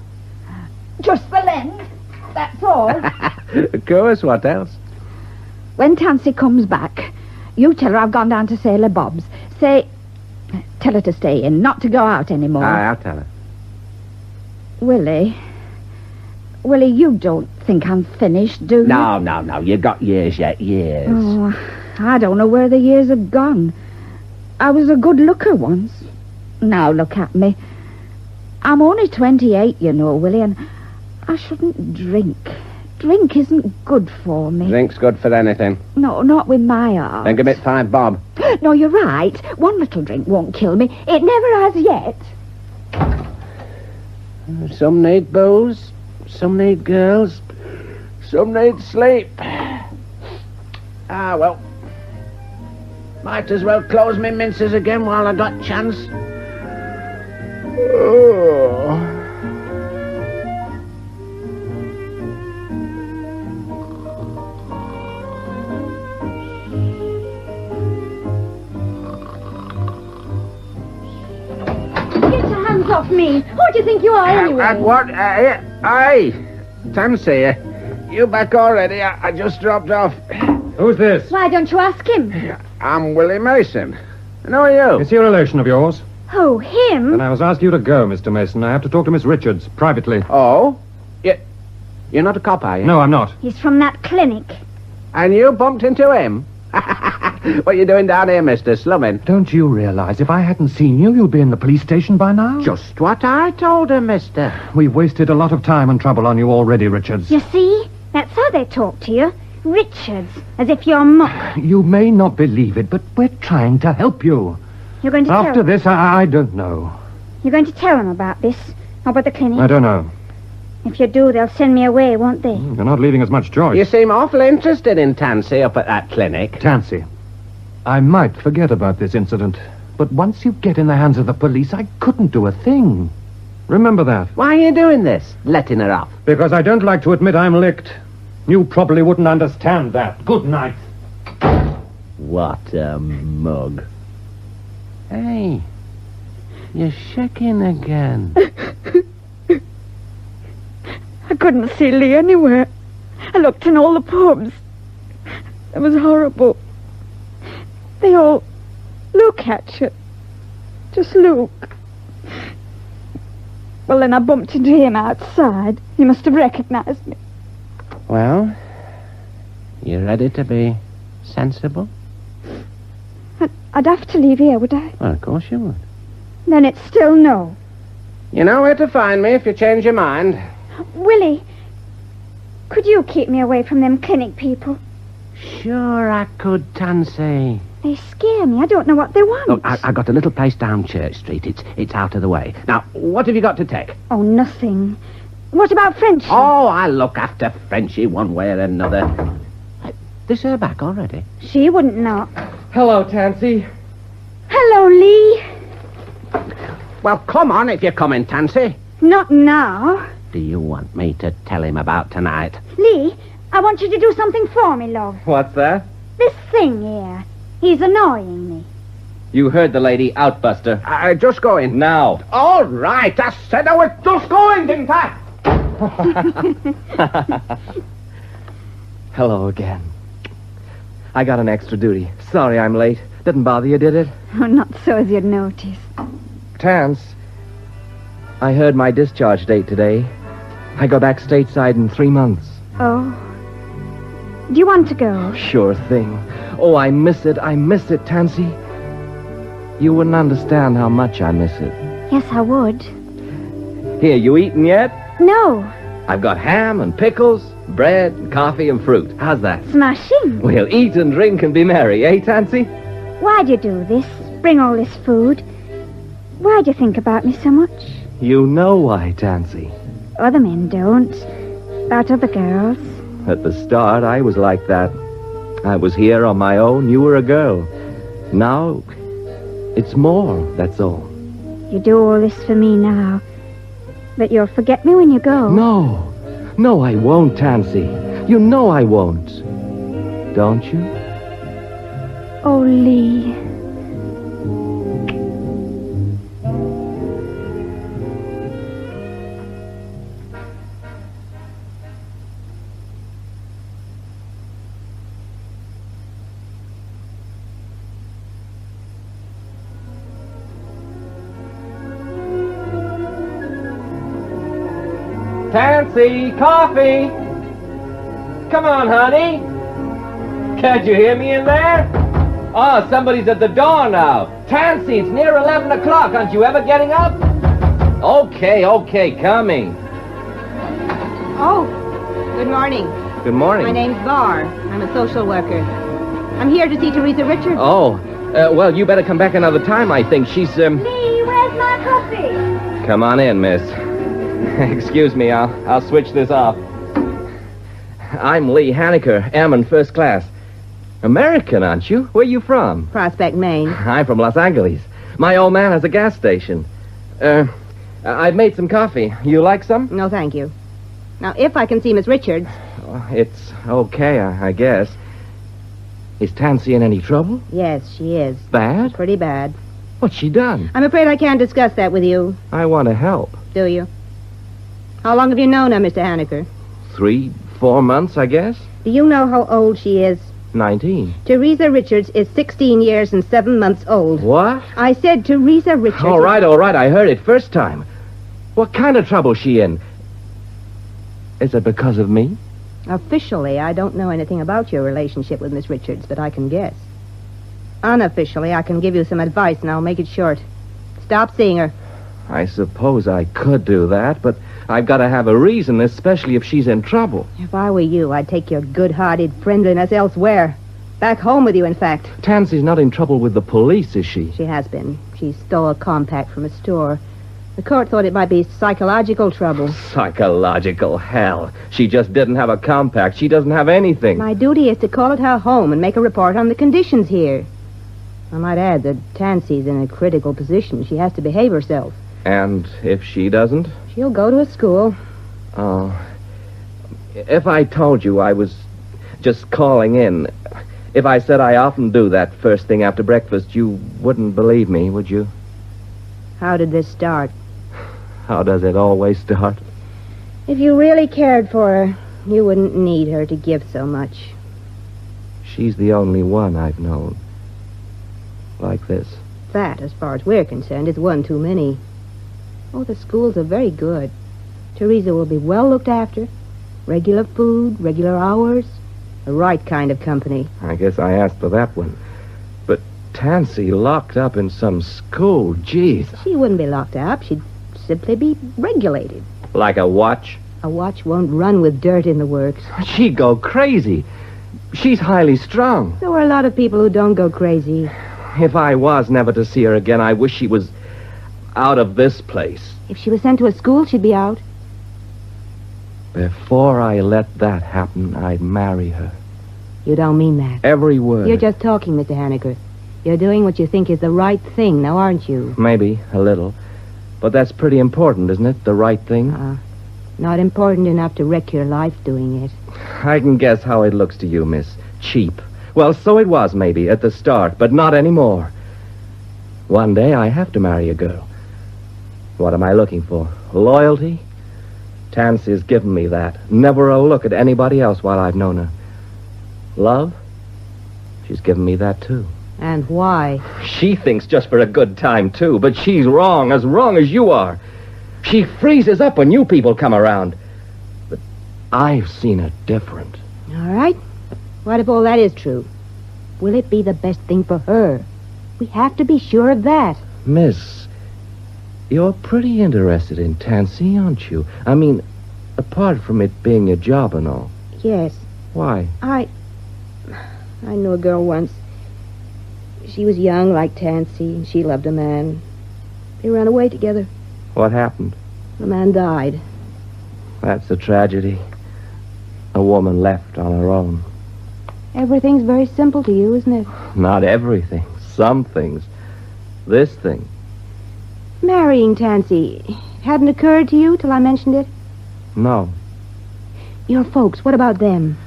just the lend. That's all. Of course, what else? When Tancy comes back, you tell her I've gone down to Sailor Bob's. Tell her to stay in, not to go out anymore. I'll tell her. Willie, you don't think I'm finished, do you? No. You got years yet, years. Oh, I don't know where the years have gone. I was a good looker once. Now look at me. I'm only 28, you know, Willie, and I shouldn't drink. Drink isn't good for me. Drink's good for anything. No, not with my heart. Then give it 5 bob. No, you're right. One little drink won't kill me. It never has yet. Some need booze, some need girls, some need sleep. Ah, well. Might as well close me minces again while I got chance. Oh. Off me. Who do you think you are, anyway? What? Aye. Tancy, you back already? I just dropped off. Who's this? Why don't you ask him? I'm Willie Mason. And who are you? Is he a relation of yours? Oh, him? Then I was asking you to go, Mr. Mason. I have to talk to Miss Richards, privately. Oh? You're not a cop, are you? No, I'm not. He's from that clinic. And you bumped into him? What are you doing down here, mister? Slumming? Don't you realize if I hadn't seen you, you'd be in the police station by now? Just what I told her, mister. We've wasted a lot of time and trouble on you already, Richards. You see? That's how they talk to you. Richards, as if you're muck. You may not believe it, but we're trying to help you. You're going to tell After this, I don't know. You're going to tell them about this? About the clinic? I don't know. If you do, they'll send me away, won't they? You're not leaving us much choice. You seem awful interested in Tancy up at that clinic. Tancy, I might forget about this incident, but once you get in the hands of the police, I couldn't do a thing. Remember that. Why are you doing this? Letting her off? Because I don't like to admit I'm licked. You probably wouldn't understand that. Good night. What a mug. Hey, you're shaking again. I couldn't see Lee anywhere. I looked in all the pubs. It was horrible. They all look at you. Just look. Well, then I bumped into him outside. He must have recognized me. Well, you ready to be sensible? I'd have to leave here, would I? Well, of course you would. Then it's still no. You know where to find me if you change your mind. Willie, could you keep me away from them clinic people? Sure I could, Tancy. They scare me. I don't know what they want. Look, I got a little place down Church Street. It's out of the way. Now, what have you got to take? Oh, nothing. What about Frenchie? Oh, I'll look after Frenchie one way or another. This her back already? She wouldn't knock. Hello, Tancy. Hello, Lee. Well, come on if you're coming, Tancy. Not now. Do you want me to tell him about tonight? Lee, I want you to do something for me, love. What's that? This thing here. He's annoying me. You heard the lady, Outbuster. Just going. Now. All right, I said I was just going, didn't I? Hello again. I got an extra duty. Sorry I'm late. Didn't bother you, did it? Oh, not so as you'd notice. Tance, I heard my discharge date today. I go back stateside in 3 months. Oh. Do you want to go? Sure thing. Oh, I miss it, Tansy. You wouldn't understand how much I miss it. Yes, I would. Here, you eaten yet? No. I've got ham and pickles, bread, and coffee and fruit. How's that? Smashing. We'll eat and drink and be merry, eh, Tancy? Why'd you do this? Bring all this food? Why'd you think about me so much? You know why, Tancy. Other men don't. About other girls. At the start, I was like that. I was here on my own. You were a girl. Now, it's more, that's all. You do all this for me now. But you'll forget me when you go. No. No, I won't, Tancy. You know I won't. Don't you? Oh, Lee. Tancy, coffee! Come on, honey. Can't you hear me in there? Oh, somebody's at the door now. Tancy, it's near 11 o'clock. Aren't you ever getting up? Okay, coming. Oh, good morning. Good morning. My name's Barr. I'm a social worker. I'm here to see Teresa Richards. Oh, well, you better come back another time, I think. She's, Lee, where's my coffee? Come on in, miss. Excuse me, I'll switch this off. I'm Lee Haneker, airman first class. American, aren't you? Where are you from? Prospect, Maine. I'm from Los Angeles. My old man has a gas station. I've made some coffee. You like some? No, thank you. Now, if I can see Miss Richards. It's okay, I guess. Is Tancy in any trouble? Yes, she is. Bad? Pretty bad. What's she done? I'm afraid I can't discuss that with you. I want to help. Do you? How long have you known her, Mr. Haneker? 3-4 months, I guess. Do you know how old she is? 19. Teresa Richards is 16 years and 7 months old. What? I said Teresa Richards... All right. I heard it first time. What kind of trouble's she in? Is it because of me? Officially, I don't know anything about your relationship with Miss Richards, but I can guess. Unofficially, I can give you some advice, and I'll make it short. Stop seeing her. I suppose I could do that, but I've got to have a reason, especially if she's in trouble. If I were you, I'd take your good-hearted friendliness elsewhere. Back home with you, in fact. Tancy's not in trouble with the police, is she? She has been. She stole a compact from a store. The court thought it might be psychological trouble. Psychological hell. She just didn't have a compact. She doesn't have anything. My duty is to call at her home and make a report on the conditions here. I might add that Tancy's in a critical position. She has to behave herself. And if she doesn't? She'll go to a school. Oh. If I told you I was just calling in, if I said I often do that first thing after breakfast, you wouldn't believe me, would you? How did this start? How does it always start? If you really cared for her, you wouldn't need her to give so much. She's the only one I've known. Like this. That, as far as we're concerned, is one too many. Oh, the schools are very good. Teresa will be well looked after. Regular food, regular hours. The right kind of company. I guess I asked for that one. But Tancy locked up in some school, jeez. She wouldn't be locked up. She'd simply be regulated. Like a watch? A watch won't run with dirt in the works. She'd go crazy. She's highly strung. There are a lot of people who don't go crazy. If I was never to see her again, I wish she was out of this place. If she was sent to a school, she'd be out. Before I let that happen, I'd marry her. You don't mean that. Every word. You're just talking, Mr. Haneker. You're doing what you think is the right thing, now aren't you? Maybe, a little. But that's pretty important, isn't it? The right thing? Not important enough to wreck your life doing it. I can guess how it looks to you, miss. Cheap. Well, so it was, maybe, at the start, but not anymore. One day I have to marry a girl. What am I looking for? Loyalty? Tancy's given me that. Never a look at anybody else while I've known her. Love? She's given me that, too. And why? She thinks just for a good time, too, but she's wrong as you are. She freezes up when you people come around. But I've seen her different. All right. What if all that is true? Will it be the best thing for her? We have to be sure of that. Miss, you're pretty interested in Tancy, aren't you? I mean, Apart from it being your job and all. Yes. Why? I knew a girl once. She was young like Tancy, and she loved a man. They ran away together. What happened? The man died. That's a tragedy. A woman left on her own. Everything's very simple to you, isn't it? Not everything. Some things. This thing. Marrying Tancy hadn't occurred to you till I mentioned it? No. Your folks, what about them?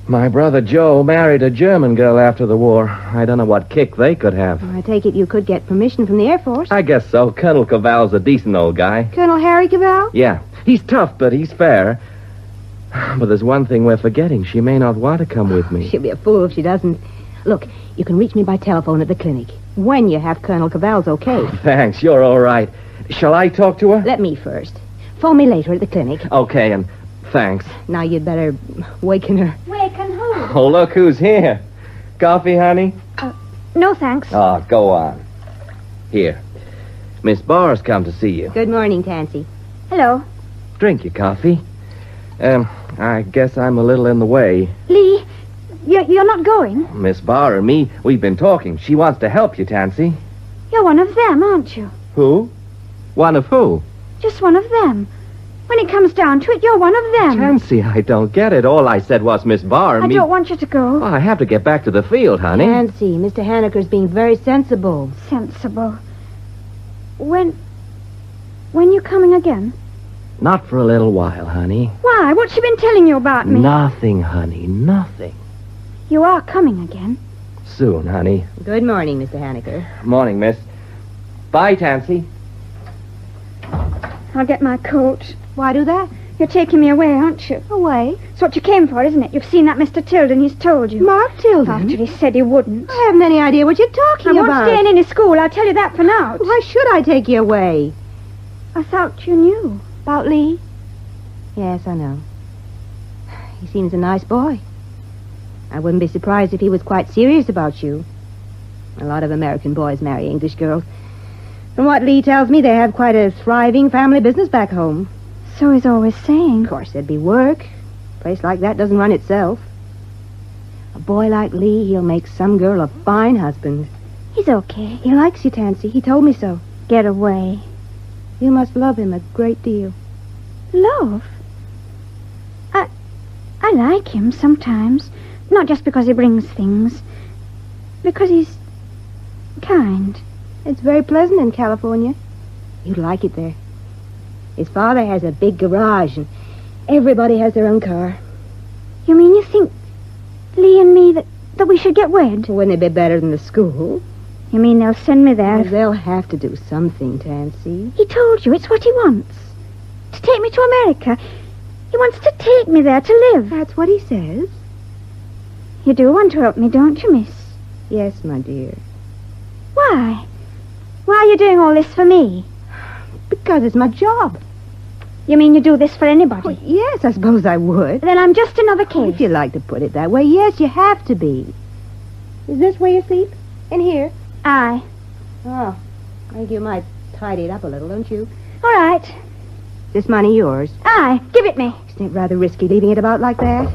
My brother Joe married a German girl after the war. I don't know what kick they could have. I take it you could get permission from the Air Force. I guess so. Colonel Cavell's a decent old guy. Colonel Harry Cavell? Yeah. He's tough, but he's fair. But there's one thing we're forgetting. She may not want to come with me. She'll be a fool if she doesn't. Look, you can reach me by telephone at the clinic. When you have Colonel Cavell's okay. Thanks. You're all right. Shall I talk to her? Let me first. Phone me later at the clinic. Okay, and thanks. Now you'd better waken her. Waken who? Oh, look who's here. Coffee, honey? No, thanks. Oh, go on. Here. Miss Barr's come to see you. Good morning, Tancy. Hello. Drink your coffee. I guess I'm a little in the way. Lee, you're not going? Miss Barr and me, we've been talking. She wants to help you, Tancy. You're one of them, aren't you? Who? One of who? Just one of them. When it comes down to it, you're one of them. Tancy, I don't get it. All I said was Miss Barr and I me... don't want you to go. Well, I have to get back to the field, honey. Tancy, Mr. Haneker's being very sensible. Sensible. When you coming again? Not for a little while, honey. Why? What's she been telling you about me? Nothing, honey, nothing. You are coming again. Soon, honey. Good morning, Mr. Haneker. Morning, miss. Bye, Tancy. I'll get my coat. Why do that? You're taking me away, aren't you? Away? It's what you came for, isn't it? You've seen that Mr. Tilden. He's told you. Mark Tilden? After he said he wouldn't. I haven't any idea what you're talking I won't about. stay in any school. I'll tell you that for now. Why should I take you away? I thought you knew. About Lee? Yes, I know. He seems a nice boy. I wouldn't be surprised if he was quite serious about you. A lot of American boys marry English girls. From what Lee tells me, they have quite a thriving family business back home. So he's always saying. Of course, there'd be work. A place like that doesn't run itself. A boy like Lee, he'll make some girl a fine husband. He's okay. He likes you, Tancy. He told me so. Get away. You must love him a great deal. Love? I like him sometimes. Not just because he brings things. Because he's kind. It's very pleasant in California. You'd like it there. His father has a big garage, and everybody has their own car. You mean you think Lee and me that we should get wed? Wouldn't it be better than the school? You mean they'll send me there? Well, they'll have to do something, Tancy. He told you it's what he wants. To take me to America. He wants to take me there to live. That's what he says. You do want to help me, don't you, miss? Yes, my dear. Why? Why are you doing all this for me? Because it's my job. You mean you do this for anybody? Well, yes, I suppose I would. Then I'm just another case. If you like to put it that way, yes, you have to be. Is this where you sleep? In here? Aye. Oh, I think you might tidy it up a little, don't you? All right. This money yours? Aye, give it me. Isn't it rather risky leaving it about like that?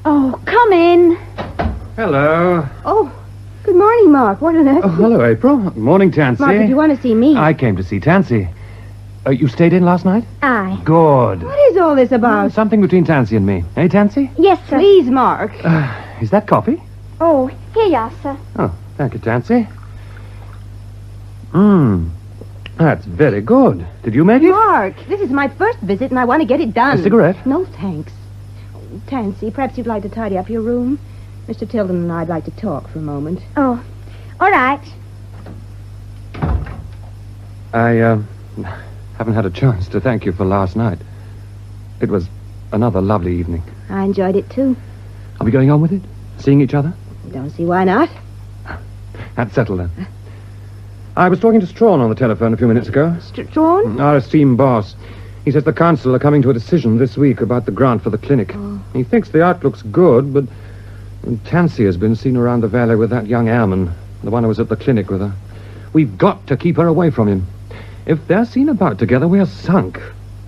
Oh, come in. Hello. Oh, good morning, Mark. What on earth? Oh, hello, April. Morning, Tancy. Mark, did you want to see me? I came to see Tancy. You stayed in last night? Aye. Good. What is all this about? Something between Tancy and me. Eh, Tancy? Yes, sir. Please, Mark. Is that coffee? Oh, here you are, sir. Oh, thank you, Tancy. That's very good. Did you make it? Mark, this is my first visit, and I want to get it done. A cigarette? No, thanks. Oh, Tancy, perhaps you'd like to tidy up your room. Mr. Tilden and I'd like to talk for a moment. Oh, all right. I, haven't had a chance to thank you for last night. It was another lovely evening. I enjoyed it, too. Are we going on with it? Seeing each other? Don't see why not. That's settled, then. I was talking to Strachan on the telephone a few minutes ago. Strachan? Our esteemed boss. He says the council are coming to a decision this week about the grant for the clinic. Oh. He thinks the outlook's good, but Tancy has been seen around the valley with that young airman, the one who was at the clinic with her. We've got to keep her away from him. If they're seen about together, we're sunk.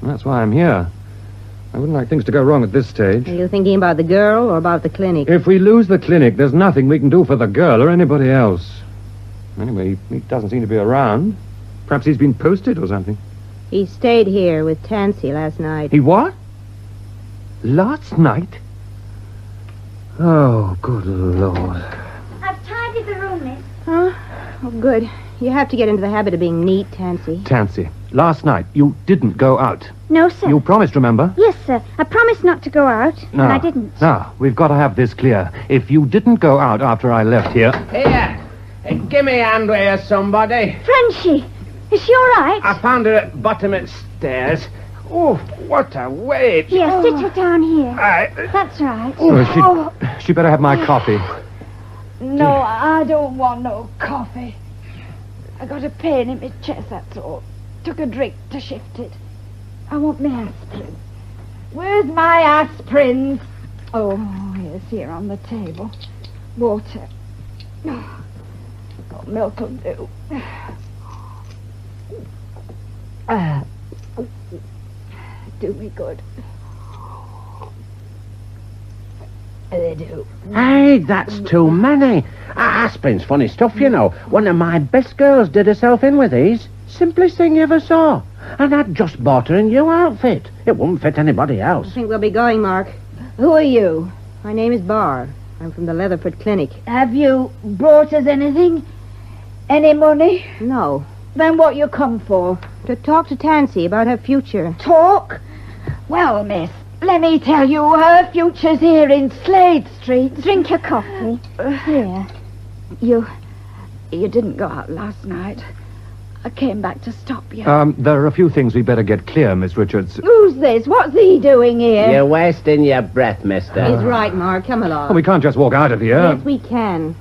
That's why I'm here. I wouldn't like things to go wrong at this stage. Are you thinking about the girl or about the clinic? If we lose the clinic, there's nothing we can do for the girl or anybody else. Anyway, he doesn't seem to be around. Perhaps he's been posted or something. He stayed here with Tancy last night. He what? Last night? Oh, good Lord. I've tidied the room, miss. Huh? Oh, good. You have to get into the habit of being neat, Tancy. Tancy, last night you didn't go out. No, sir. You promised, remember? Yes, sir. I promised not to go out, and I didn't. Now, we've got to have this clear. If you didn't go out after I left here... Here, give me a hand here, somebody. Frenchie, is she all right? I found her at bottom of stairs. Oh, what a weight. Here, sit her down here. That's right. She better have my coffee. No, I don't want no coffee. I got a pain in my chest, that's all. Took a drink to shift it. I want my aspirin. Where's my aspirins? Oh, yes, here on the table. Water. Oh, milk will do. Do me good. They do. Hey, that's too many. Aspirin's funny stuff, you know. One of my best girls did herself in with these. Simplest thing you ever saw. And I'd just bought her a new outfit. It wouldn't fit anybody else. I think we'll be going, Mark. Who are you? My name is Barr. I'm from the Leatherford Clinic. Have you brought us anything? Any money? No. Then what you come for? To talk to Tancy about her future. Talk? Well, miss, let me tell you, her future's here in Slade Street. Drink your coffee. Here. You didn't go out last night. I came back to stop you. There are a few things we better get clear, Miss Richards. Who's this? What's he doing here? You're wasting your breath, mister. He's right, Mark. Come along. Oh, we can't just walk out of here. Yes, we can.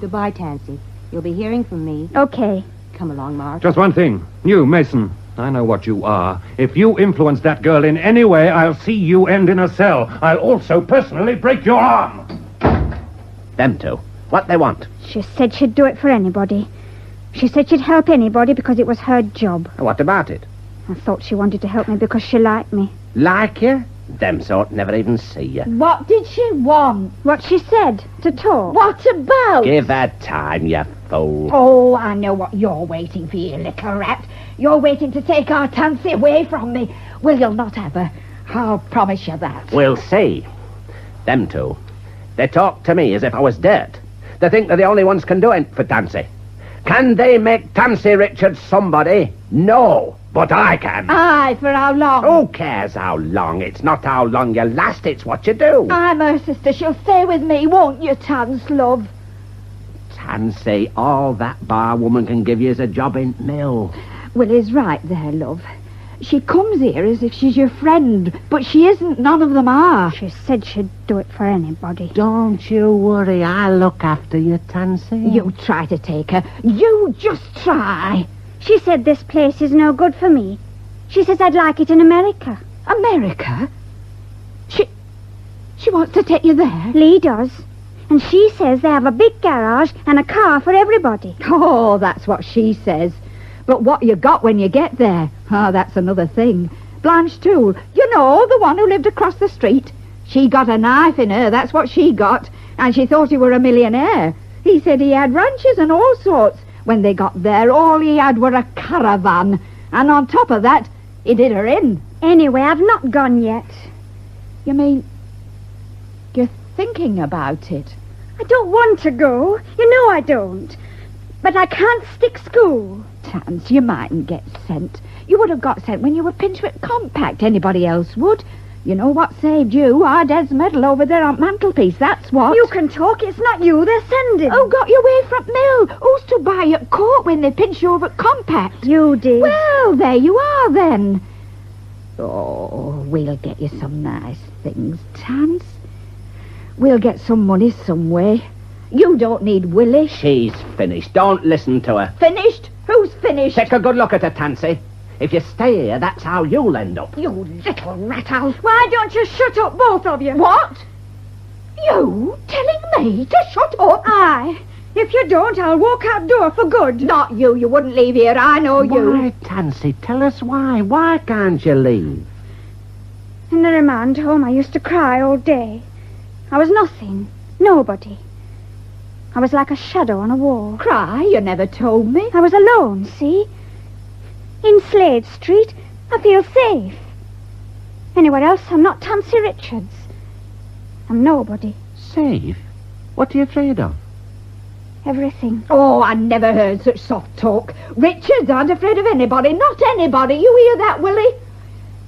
Goodbye, Tancy. You'll be hearing from me. Okay. Come along, Mark. Just one thing. You, Mason, I know what you are. If you influence that girl in any way, I'll see you end in a cell. I'll also personally break your arm. Them two. What they want? She said she'd do it for anybody. She said she'd help anybody because it was her job. What about it? I thought she wanted to help me because she liked me. Like you? Them sort never even see you. What did she want? What she said, to talk. What about? Give her time, you fool. Oh, I know what you're waiting for, you little rat. You're waiting to take our Tancy away from me. Well, you'll not have her. I'll promise you that. We'll see. Them two. They talk to me as if I was dirt. They think they're the only ones can do it for Tancy. Can they make Tancy Richards somebody? No, but I can. Aye, for how long? Who cares how long? It's not how long you last, it's what you do. I'm her sister. She'll stay with me, won't you, Tance, love? Tancy, all that bar woman can give you is a job in mill. Well, he's right there, love. She comes here as if she's your friend, but she isn't. None of them are. She said she'd do it for anybody. Don't you worry, I'll look after you, Tancy. You try to take her. You just try. She said this place is no good for me. She says I'd like it in America. America? She wants to take you there? Lee does. And she says they have a big garage and a car for everybody. Oh, that's what she says. But what you got when you get there? Oh, that's another thing. Blanche Toole, you know, the one who lived across the street. She got a knife in her, that's what she got. And she thought he were a millionaire. He said he had ranches and all sorts. When they got there, all he had were a caravan. And on top of that, he did her in. Anyway, I've not gone yet. You mean, you're thinking about it? I don't want to go. You know I don't. But I can't stick school. Tance, you mightn't get sent. You would have got sent when you were Pinchwick Compact. Anybody else would. You know what saved you? Our Dad's medal over there on mantelpiece, that's what. You can talk, it's not you they're sending. Who got you away from mill? Who stood by you at court when they pinched you over at Compact? You did. Well, there you are then. Oh, we'll get you some nice things, Tance. We'll get some money some way. You don't need Willie. She's finished. Don't listen to her. Finished? Who's finished? Take a good look at her, Tancy. If you stay here, that's how you'll end up. You little rat. Why don't you shut up, both of you? What? You telling me to shut up? Aye. If you don't, I'll walk out door for good. Not you. You wouldn't leave here. I know you. Why, Tancy? Tell us why. Why can't you leave? In the remand home, I used to cry all day. I was nothing. Nobody. I was like a shadow on a wall. Cry? You never told me. I was alone, see? In Slade Street, I feel safe. Anywhere else, I'm not Tancy Richards. I'm nobody. Safe? What are you afraid of? Everything. Oh, I never heard such soft talk. Richards aren't afraid of anybody, not anybody. You hear that, Willie?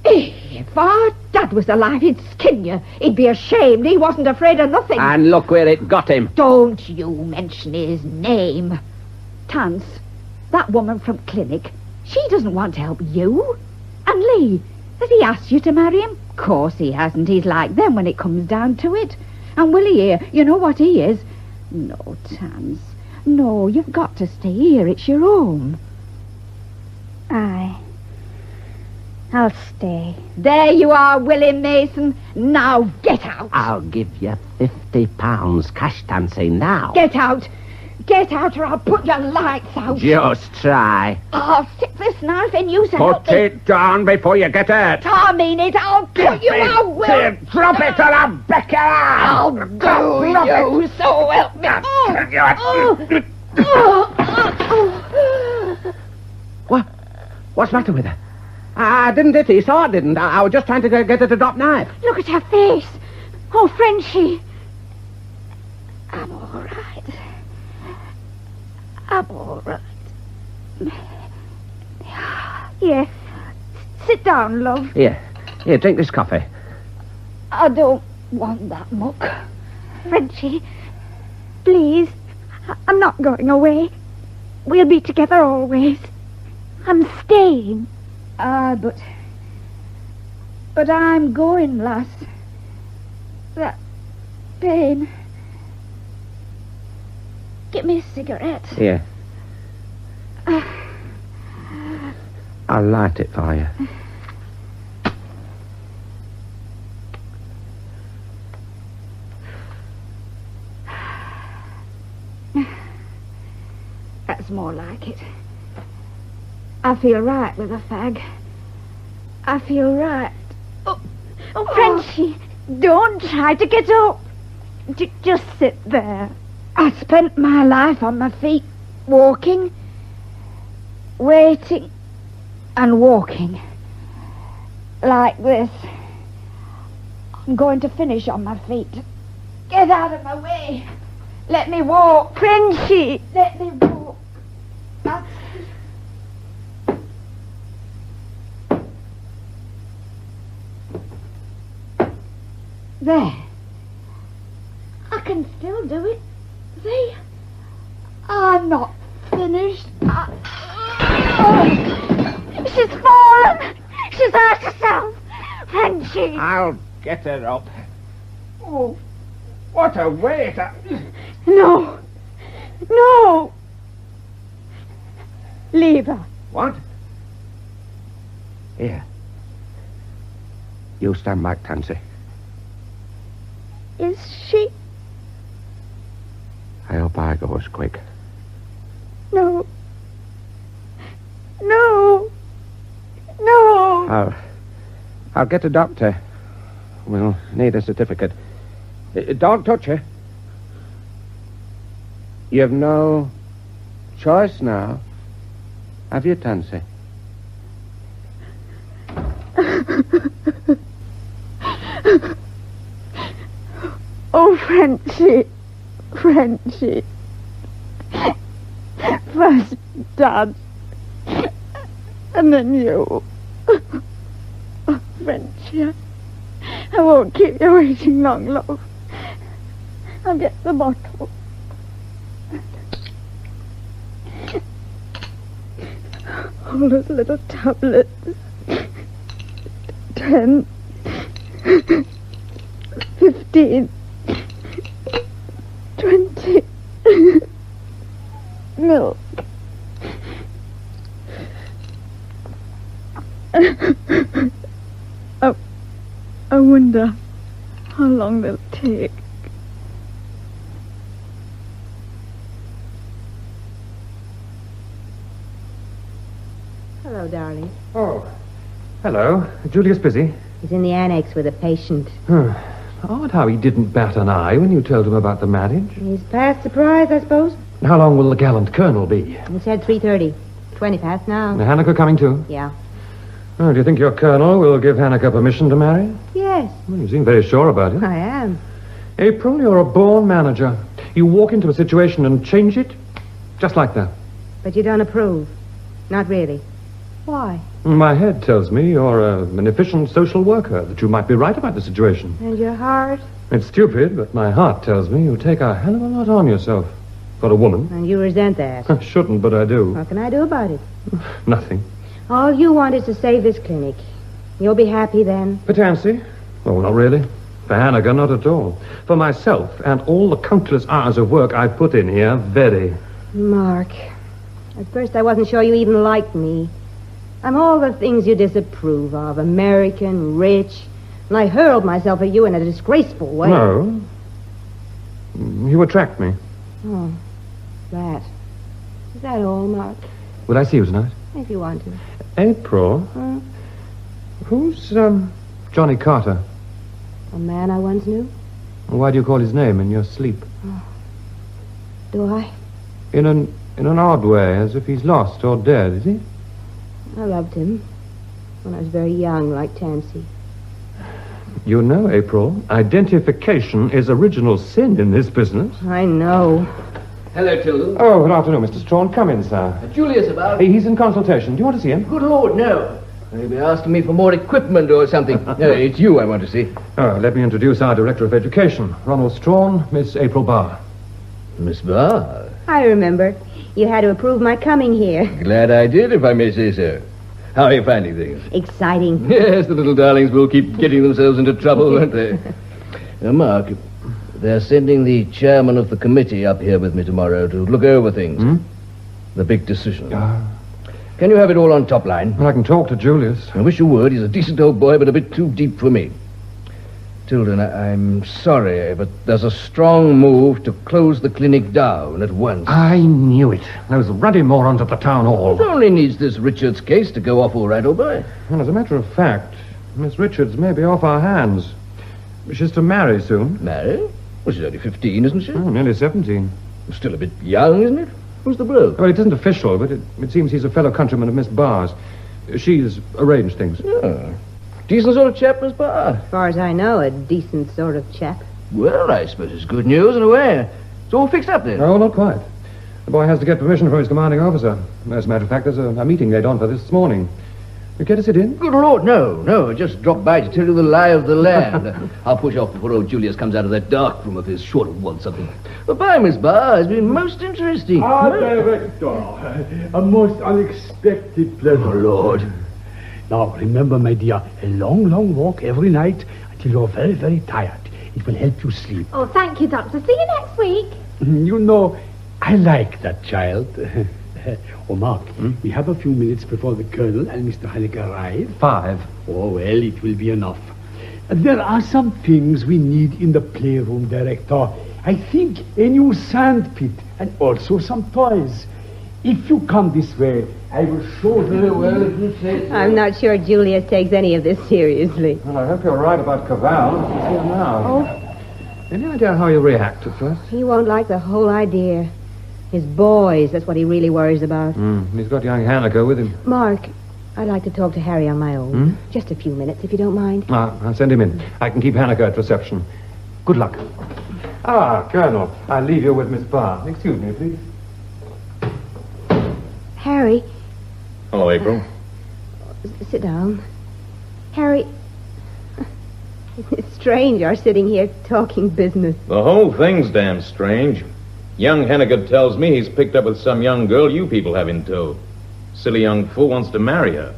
If our dad was alive, he'd skin you. He'd be ashamed. He wasn't afraid of nothing. And look where it got him. Don't you mention his name. Tance, that woman from clinic, she doesn't want to help you. And Lee, has he asked you to marry him? Of course he hasn't. He's like them when it comes down to it. And Willie here, you know what he is? No, Tance. No, you've got to stay here. It's your home. I'll stay. There you are, Willie Mason. Now get out. I'll give you £50 cash, Tancy, now. Get out. Get out or I'll put your lights out. Just try. I'll stick this knife in you, so help Put me. it down before you get hurt. I mean it. I'll cut you out, Will. Here, drop it or I'll break your arm. I'll do you, so help me. What's the matter with her? I didn't hit her. You saw it, didn't I? I was just trying to get her to drop knife. Look at her face. Oh, Frenchie. I'm all right. I'm all right. Yes. Sit down, love. Here, drink this coffee. I don't want that muck. Frenchie, please. I'm not going away. We'll be together always. I'm staying. But I'm going, lass. That pain. Get me a cigarette. Here. I'll light it for you. That's more like it. I feel right with a fag. I feel right. Oh, Frenchie, don't try to get up. Just sit there. I spent my life on my feet, walking, waiting, and walking. Like this. I'm going to finish on my feet. Get out of my way. Let me walk. Frenchie. Let me walk. There. I can still do it. See? I'm not finished. She's fallen. She's hurt herself. Frenchie. I'll get her up. Oh, what a weight. No. No. Leave her. What? Here. You stand back, Tancy. Is she? I hope I go as quick. No. No. No. I'll get a doctor. We'll need a certificate. Don't touch her. You've no choice now, have you, Tancy? Oh, Frenchie. Frenchie. First Dad. And then you. Oh, Frenchie. I won't keep you waiting long, love. I'll get the bottle. All those little tablets. 10. 15. 20. Milk. I wonder how long they'll take. Hello, darling. Oh, hello. Julius busy? He's in the annex with a patient. Odd how he didn't bat an eye when you told him about the marriage. He's past surprise, I suppose. How long will the gallant colonel be? He said 3:30. 20 past now. Hanneke coming too? Yeah. Oh, do you think your colonel will give Hanneke permission to marry? Yes, Well, you seem very sure about it. I am. April, you're a born manager. You walk into a situation and change it just like that. But you don't approve. Not really. Why? My head tells me you're an efficient social worker, that you might be right about the situation. And your heart? It's stupid, but my heart tells me you take a hell of a lot on yourself. For a woman. And you resent that. I shouldn't, but I do. What can I do about it? Nothing. All you want is to save this clinic. You'll be happy then. For Tancy? Oh, not really. For Hanneke, not at all. For myself and all the countless hours of work I've put in here, very. Mark, at first I wasn't sure you even liked me. I'm all the things you disapprove of. American, rich. And I hurled myself at you in a disgraceful way. No. You attract me. Oh, that. Is that all, Mark? Will I see you tonight? If you want to. April? Huh? Who's, Johnny Carter? A man I once knew? Why do you call his name in your sleep? Do I? In an odd way, as if he's lost or dead, is he? I loved him. When I was very young, like Tancy. You know, April, identification is original sin in this business. I know. Hello, Tilden. Oh, good afternoon, Mr. Strawn. Come in, sir. Julius about? He's in consultation. Do you want to see him? Good Lord, no. They'll be asking me for more equipment or something. No, it's you I want to see. Oh, let me introduce our Director of Education, Ronald Strawn, Miss April Barr. Miss Barr. I remember. You had to approve my coming here. Glad I did, if I may say so. How are you finding things? Exciting. Yes, the little darlings will keep getting themselves into trouble, won't they? Now, Mark, they're sending the chairman of the committee up here with me tomorrow to look over things. The big decision. Can you have it all on top line? Well, I can talk to Julius. I wish you would. He's a decent old boy, but a bit too deep for me. Tilden, I'm sorry, but there's a strong move to close the clinic down at once. I knew it. Those ruddy morons at the town hall. It only needs this Richards case to go off all right, old boy. Well, as a matter of fact, Miss Richards may be off our hands. She's to marry soon. Marry? Well, she's only 15, isn't she? Oh, nearly 17. Still a bit young, isn't it? Who's the bloke? Well, it isn't official, but it seems he's a fellow countryman of Miss Barr's. She's arranged things. Yeah. Decent sort of chap, Miss Barr. As far as I know, a decent sort of chap. Well, I suppose it's good news in a way. It's all fixed up then. No, not quite. The boy has to get permission from his commanding officer. As a matter of fact, there's a meeting laid on for this morning. You care to sit in? Good Lord, no. I just dropped by to tell you the lie of the land. I'll push off before old Julius comes out of that dark room of his, sure to want something. Goodbye, Miss Barr. It's been most interesting. Director. A most unexpected pleasure. Oh, Lord. Now, remember, my dear, a long, long walk every night until you're very, very tired. It will help you sleep. Oh, thank you, Doctor. See you next week. You know, I like that child. Oh, Mark, we have a few minutes before the Colonel and Mr. Hallett arrive. 5. Oh, well, it will be enough. There are some things we need in the playroom, Director. I think a new sand pit and also some toys. If you come this way, I will show you. Very well, if you say so. I'm not sure Julius takes any of this seriously. Well, I hope you're right about Caval. He's here now. Any idea how he'll react at first? He won't like the whole idea. His boys, that's what he really worries about. He's got young Hanneke with him. Mark, I'd like to talk to Harry on my own. Just a few minutes, if you don't mind. I'll send him in. I can keep Hanneke at reception. Good luck. Colonel, I'll leave you with Miss Barr. Excuse me, please. Harry, Hello, April. sit down. Harry, it's strange you're sitting here talking business. The whole thing's damn strange. Young Hanneke tells me he's picked up with some young girl you people have in tow. Silly young fool wants to marry her.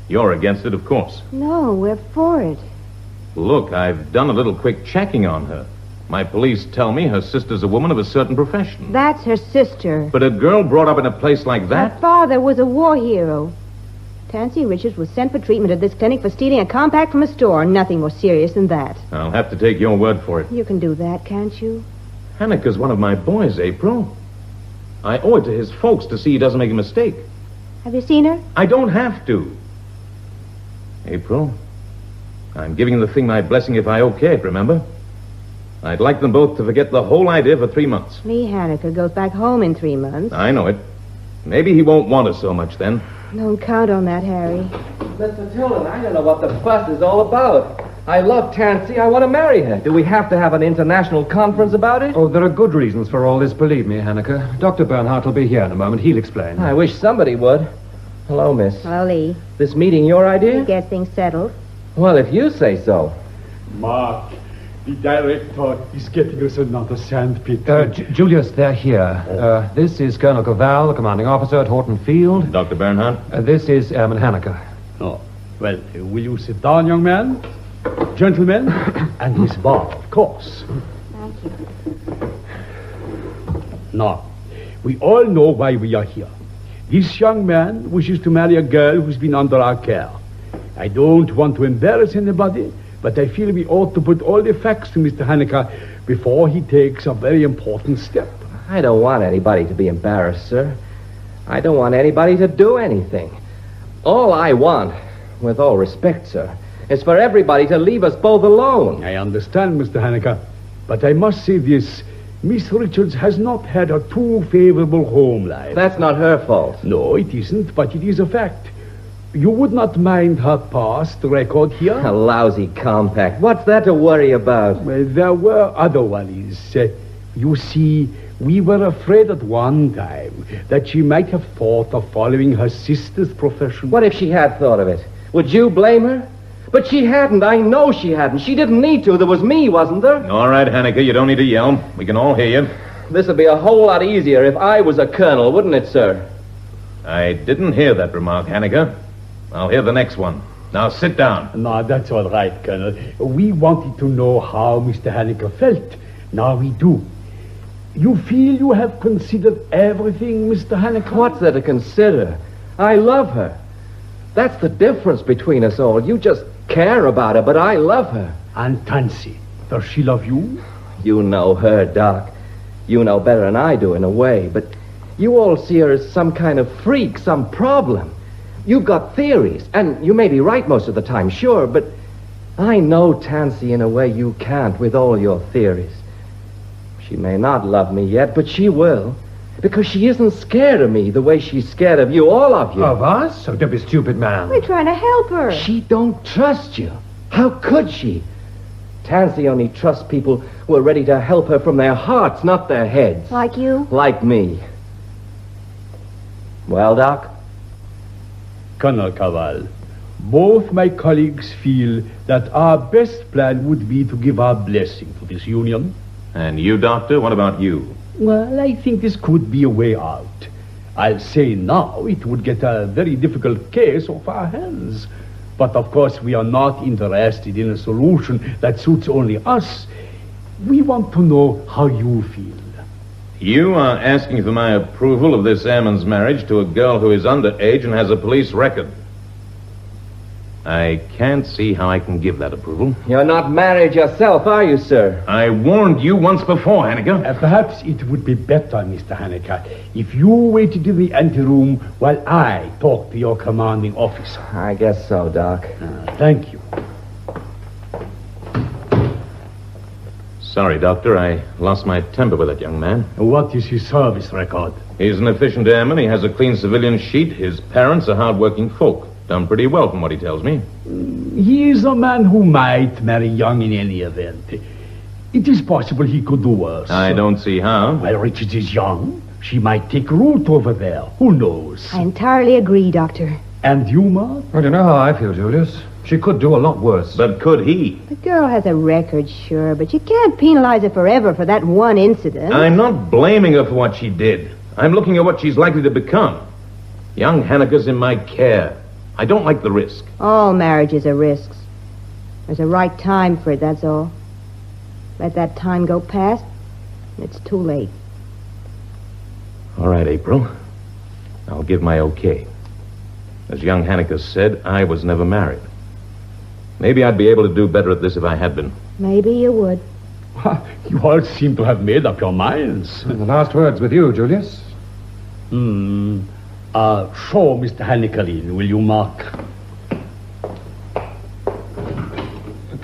You're against it, of course. No, we're for it. Look, I've done a little quick checking on her. My police tell me her sister's a woman of a certain profession. That's her sister. But a girl brought up in a place like that? Her father was a war hero. Tancy Richards was sent for treatment at this clinic for stealing a compact from a store. Nothing more serious than that. I'll have to take your word for it. You can do that, can't you? Hanneke's one of my boys, April. I owe it to his folks to see he doesn't make a mistake. Have you seen her? I don't have to. April, I'm giving the thing my blessing if I okay it, remember? I'd like them both to forget the whole idea for 3 months. Lee Haneke goes back home in 3 months. I know it. Maybe he won't want us so much then. Don't count on that, Harry. Mr. Tilden, I don't know what the fuss is all about. I love Tancy. I want to marry her. Do we have to have an international conference about it? Oh, there are good reasons for all this, believe me, Haneke. Dr. Bernhardt will be here in a moment. He'll explain. I wish somebody would. Hello, miss. Hello, Lee. This meeting your idea? To get things settled. Well, if you say so. Mark, the director is getting us another sandpit. Julius, they're here. This is Colonel Cavall, the commanding officer at Horton Field. Dr. Bernhardt? This is Airman Haneke. Oh, well, will you sit down, young man? Gentlemen, and Miss Barr, of course. Thank you. Now, we all know why we are here. This young man wishes to marry a girl who's been under our care. I don't want to embarrass anybody, but I feel we ought to put all the facts to Mr. Haneke before he takes a very important step. I don't want anybody to be embarrassed, sir. I don't want anybody to do anything. All I want, with all respect, sir, is for everybody to leave us both alone. I understand, Mr. Haneke, but I must say this. Miss Richards has not had a too favorable home life. That's not her fault. No, it isn't, but it is a fact. You would not mind her past record here? A lousy compact. What's that to worry about? Well, there were other worries. You see, we were afraid at one time that she might have thought of following her sister's profession. What if she had thought of it? Would you blame her? But she hadn't. I know she hadn't. She didn't need to. There was me, wasn't there? All right, Haneke, you don't need to yell. We can all hear you. This would be a whole lot easier if I was a colonel, wouldn't it, sir? I didn't hear that remark, Haneke. I'll hear the next one. Now sit down. No, that's all right, Colonel. We wanted to know how Mr. Haneke felt. Now we do. You feel you have considered everything, Mr. Haneke? What's there to consider? I love her. That's the difference between us all. You just care about her, but I love her. And Tancy, does she love you? You know her, Doc. You know better than I do in a way, but you all see her as some kind of freak, some problem. You've got theories, and you may be right most of the time, sure, but I know Tancy in a way you can't with all your theories. She may not love me yet, but she will. Because she isn't scared of me the way she's scared of you, all of you. Of us? Oh, don't be stupid, man. We're trying to help her. She don't trust you. How could she? Tancy only trusts people who are ready to help her from their hearts, not their heads. Like you? Like me. Well, Doc? Colonel Cavall, both my colleagues feel that our best plan would be to give our blessing to this union. And you, Doctor, what about you? Well, I think this could be a way out. I'll say now it would get a very difficult case off our hands. But of course we are not interested in a solution that suits only us. We want to know how you feel. You are asking for my approval of this airman's marriage to a girl who is underage and has a police record. I can't see how I can give that approval. You're not married yourself, are you, sir? I warned you once before, Haneke. Perhaps it would be better, Mr. Haneke, if you waited in the anteroom while I talk to your commanding officer. I guess so, Doc. Thank you. Sorry, Doctor, I lost my temper with that young man. What is his service record? He's an efficient airman. He has a clean civilian sheet. His parents are hard-working folk. Done pretty well from what he tells me. He is a man who might marry young in any event. It is possible he could do worse. I don't see how. Well, Richards is young. She might take root over there. Who knows? I entirely agree, Doctor. And you, Mark? Well, you know how I feel, Julius. She could do a lot worse. But could he? The girl has a record, sure, but you can't penalize her forever for that one incident. I'm not blaming her for what she did. I'm looking at what she's likely to become. Young Haneke's in my care. I don't like the risk. All marriages are risks. There's a right time for it, that's all. Let that time go past, it's too late. All right, April. I'll give my okay. As young Haneke said, I was never married. Maybe I'd be able to do better at this if I had been. Maybe you would. You all seem to have made up your minds. The last words with you, Julius. Show Mr. Haneke in, will you, Mark?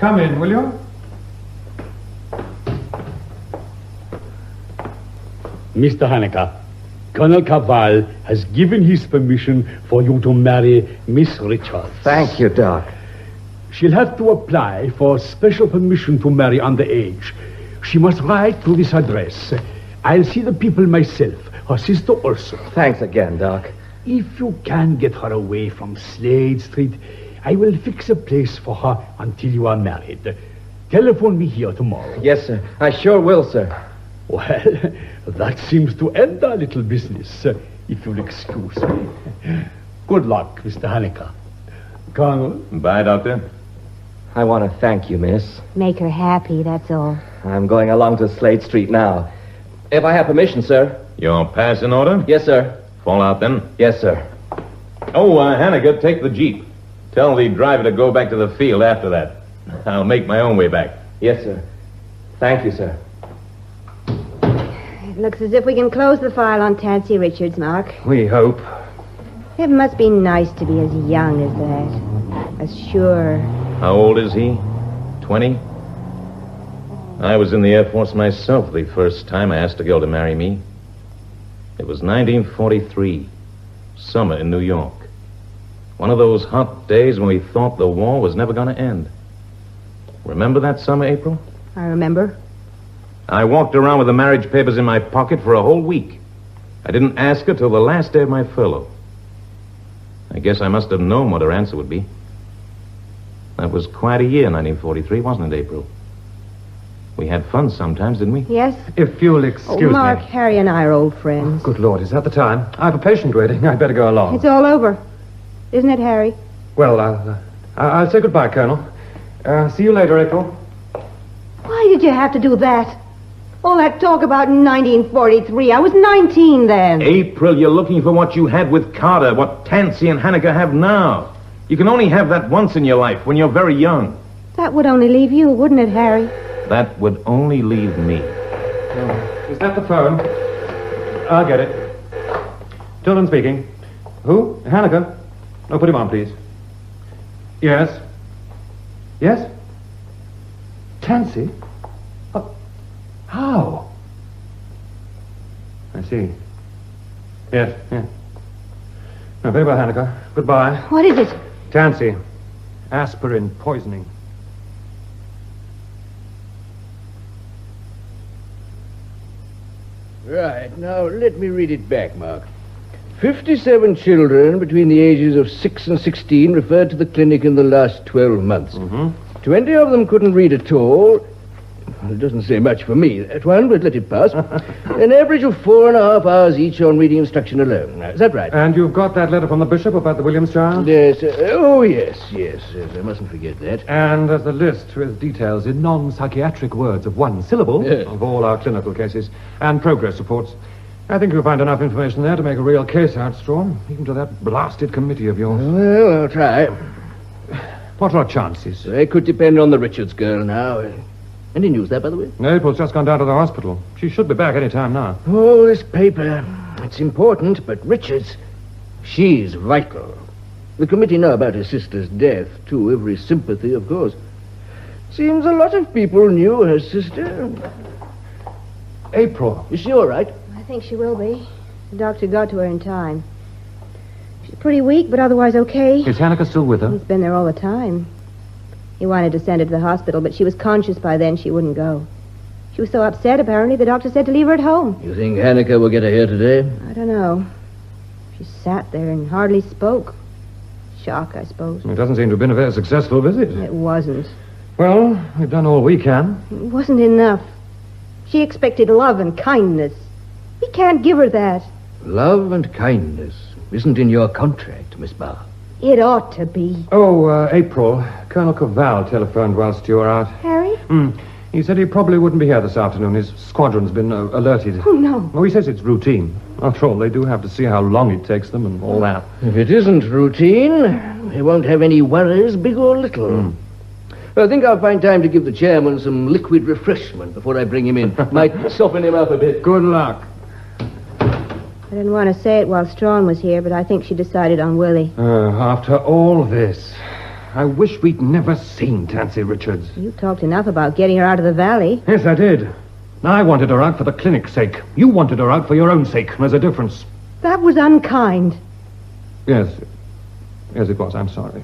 Come in, will you? Mr. Hanecker, Colonel Cavall has given his permission for you to marry Miss Richards. Thank you, Doc. She'll have to apply for special permission to marry underage. She must write to this address. I'll see the people myself, her sister also. Thanks again, Doc. If you can get her away from Slade Street, I will fix a place for her until you are married. Telephone me here tomorrow. Yes, sir. I sure will, sir. Well, that seems to end our little business, if you'll excuse me. Good luck, Mr. Hanecker. Colonel. Bye, Doctor. I want to thank you, miss. Make her happy, that's all. I'm going along to Slade Street now. If I have permission, sir. Your pass in order? Yes, sir. Fall out then? Yes, sir. Oh, Hanecker, take the Jeep. Tell the driver to go back to the field after that. I'll make my own way back. Yes, sir. Thank you, sir. It looks as if we can close the file on Tancy Richards, Mark. We hope. It must be nice to be as young as that. As sure. How old is he? 20? I was in the Air Force myself the first time I asked a girl to marry me. It was 1943, summer in New York. One of those hot days when we thought the war was never going to end. Remember that summer, April? I remember. I walked around with the marriage papers in my pocket for a whole week. I didn't ask her till the last day of my furlough. I guess I must have known what her answer would be. That was quite a year, 1943, wasn't it, April? We had fun sometimes, didn't we? Yes? If you'll excuse Mark, me. Harry and I are old friends. Good Lord, is that the time? I have a patient waiting. I'd better go along. It's all over. Isn't it, Harry? Well, I'll say goodbye, Colonel. See you later, April. Why did you have to do that? All that talk about 1943. I was 19 then. April, you're looking for what you had with Carter, what Tancy and Hanecker have now. You can only have that once in your life, when you're very young. That would only leave you, wouldn't it, Harry? That would only leave me. Is that the phone? I'll get it. Tilden speaking. Who? Hanecker? Oh, put him on, please. Yes? Yes? Tancy? Oh, how? I see. Yes. No, very well, Hanecker. Goodbye. What is it? Tancy. Aspirin poisoning. Right, now let me read it back, Mark. 57 children between the ages of 6 and 16 referred to the clinic in the last 12 months. 20 of them couldn't read at all. Well, it doesn't say much for me, that one, but let it pass. An average of 4.5 hours each on reading instruction alone. Now, is that right? And you've got that letter from the bishop about the Williams child? Yes. Yes, I mustn't forget that. And there's a list with details in non-psychiatric words of one syllable of all our clinical cases and progress reports. I think you'll find enough information there to make a real case out, Strawn, even to that blasted committee of yours. Well, I'll try. What are our chances? They could depend on the Richards girl now. Any news there, by the way? April's just gone down to the hospital. She should be back any time now. Oh, this paper. It's important, but Richards, she's vital. The committee know about her sister's death, too. Every sympathy, of course. Seems a lot of people knew her sister. April. Is she all right? I think she will be. The doctor got to her in time. She's pretty weak, but otherwise okay. Is Hanecker still with her? He's been there all the time. He wanted to send her to the hospital, but she was conscious by then. She wouldn't go. She was so upset, apparently, the doctor said to leave her at home. You think Hanecker will get her here today? I don't know. She sat there and hardly spoke. Shock, I suppose. It doesn't seem to have been a very successful visit. It wasn't. Well, we've done all we can. It wasn't enough. She expected love and kindness. He can't give her that. Love and kindness isn't in your contract, Miss Barr. It ought to be. Oh, April. Colonel Cavall telephoned whilst you were out. Harry? He said he probably wouldn't be here this afternoon. His squadron's been alerted. Oh, no. Oh, he says it's routine. After all, they do have to see how long it takes them and all that. If it isn't routine, they won't have any worries, big or little. I think I'll find time to give the chairman some liquid refreshment before I bring him in. Might soften him up a bit. Good luck. I didn't want to say it while Strachan was here, but I think she decided on Willie. After all this, I wish we'd never seen Tancy Richards. You talked enough about getting her out of the valley. Yes, I did. I wanted her out for the clinic's sake. You wanted her out for your own sake. There's a difference. That was unkind. Yes. Yes, it was. I'm sorry.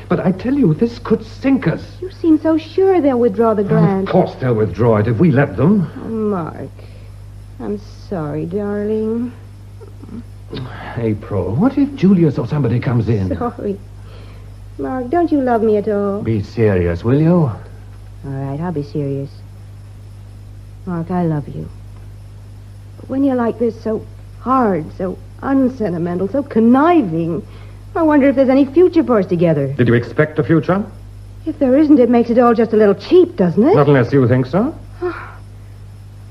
But I tell you, this could sink us. You seem so sure they'll withdraw the grant. Of course they'll withdraw it if we let them. Oh, Mark, I'm sorry, darling. April, what if Julius or somebody comes in? Sorry. Mark, don't you love me at all? Be serious, will you? All right, I'll be serious. Mark, I love you. But when you're like this, so hard, so unsentimental, so conniving, I wonder if there's any future for us together. Did you expect a future? If there isn't, it makes it all just a little cheap, doesn't it? Not unless you think so.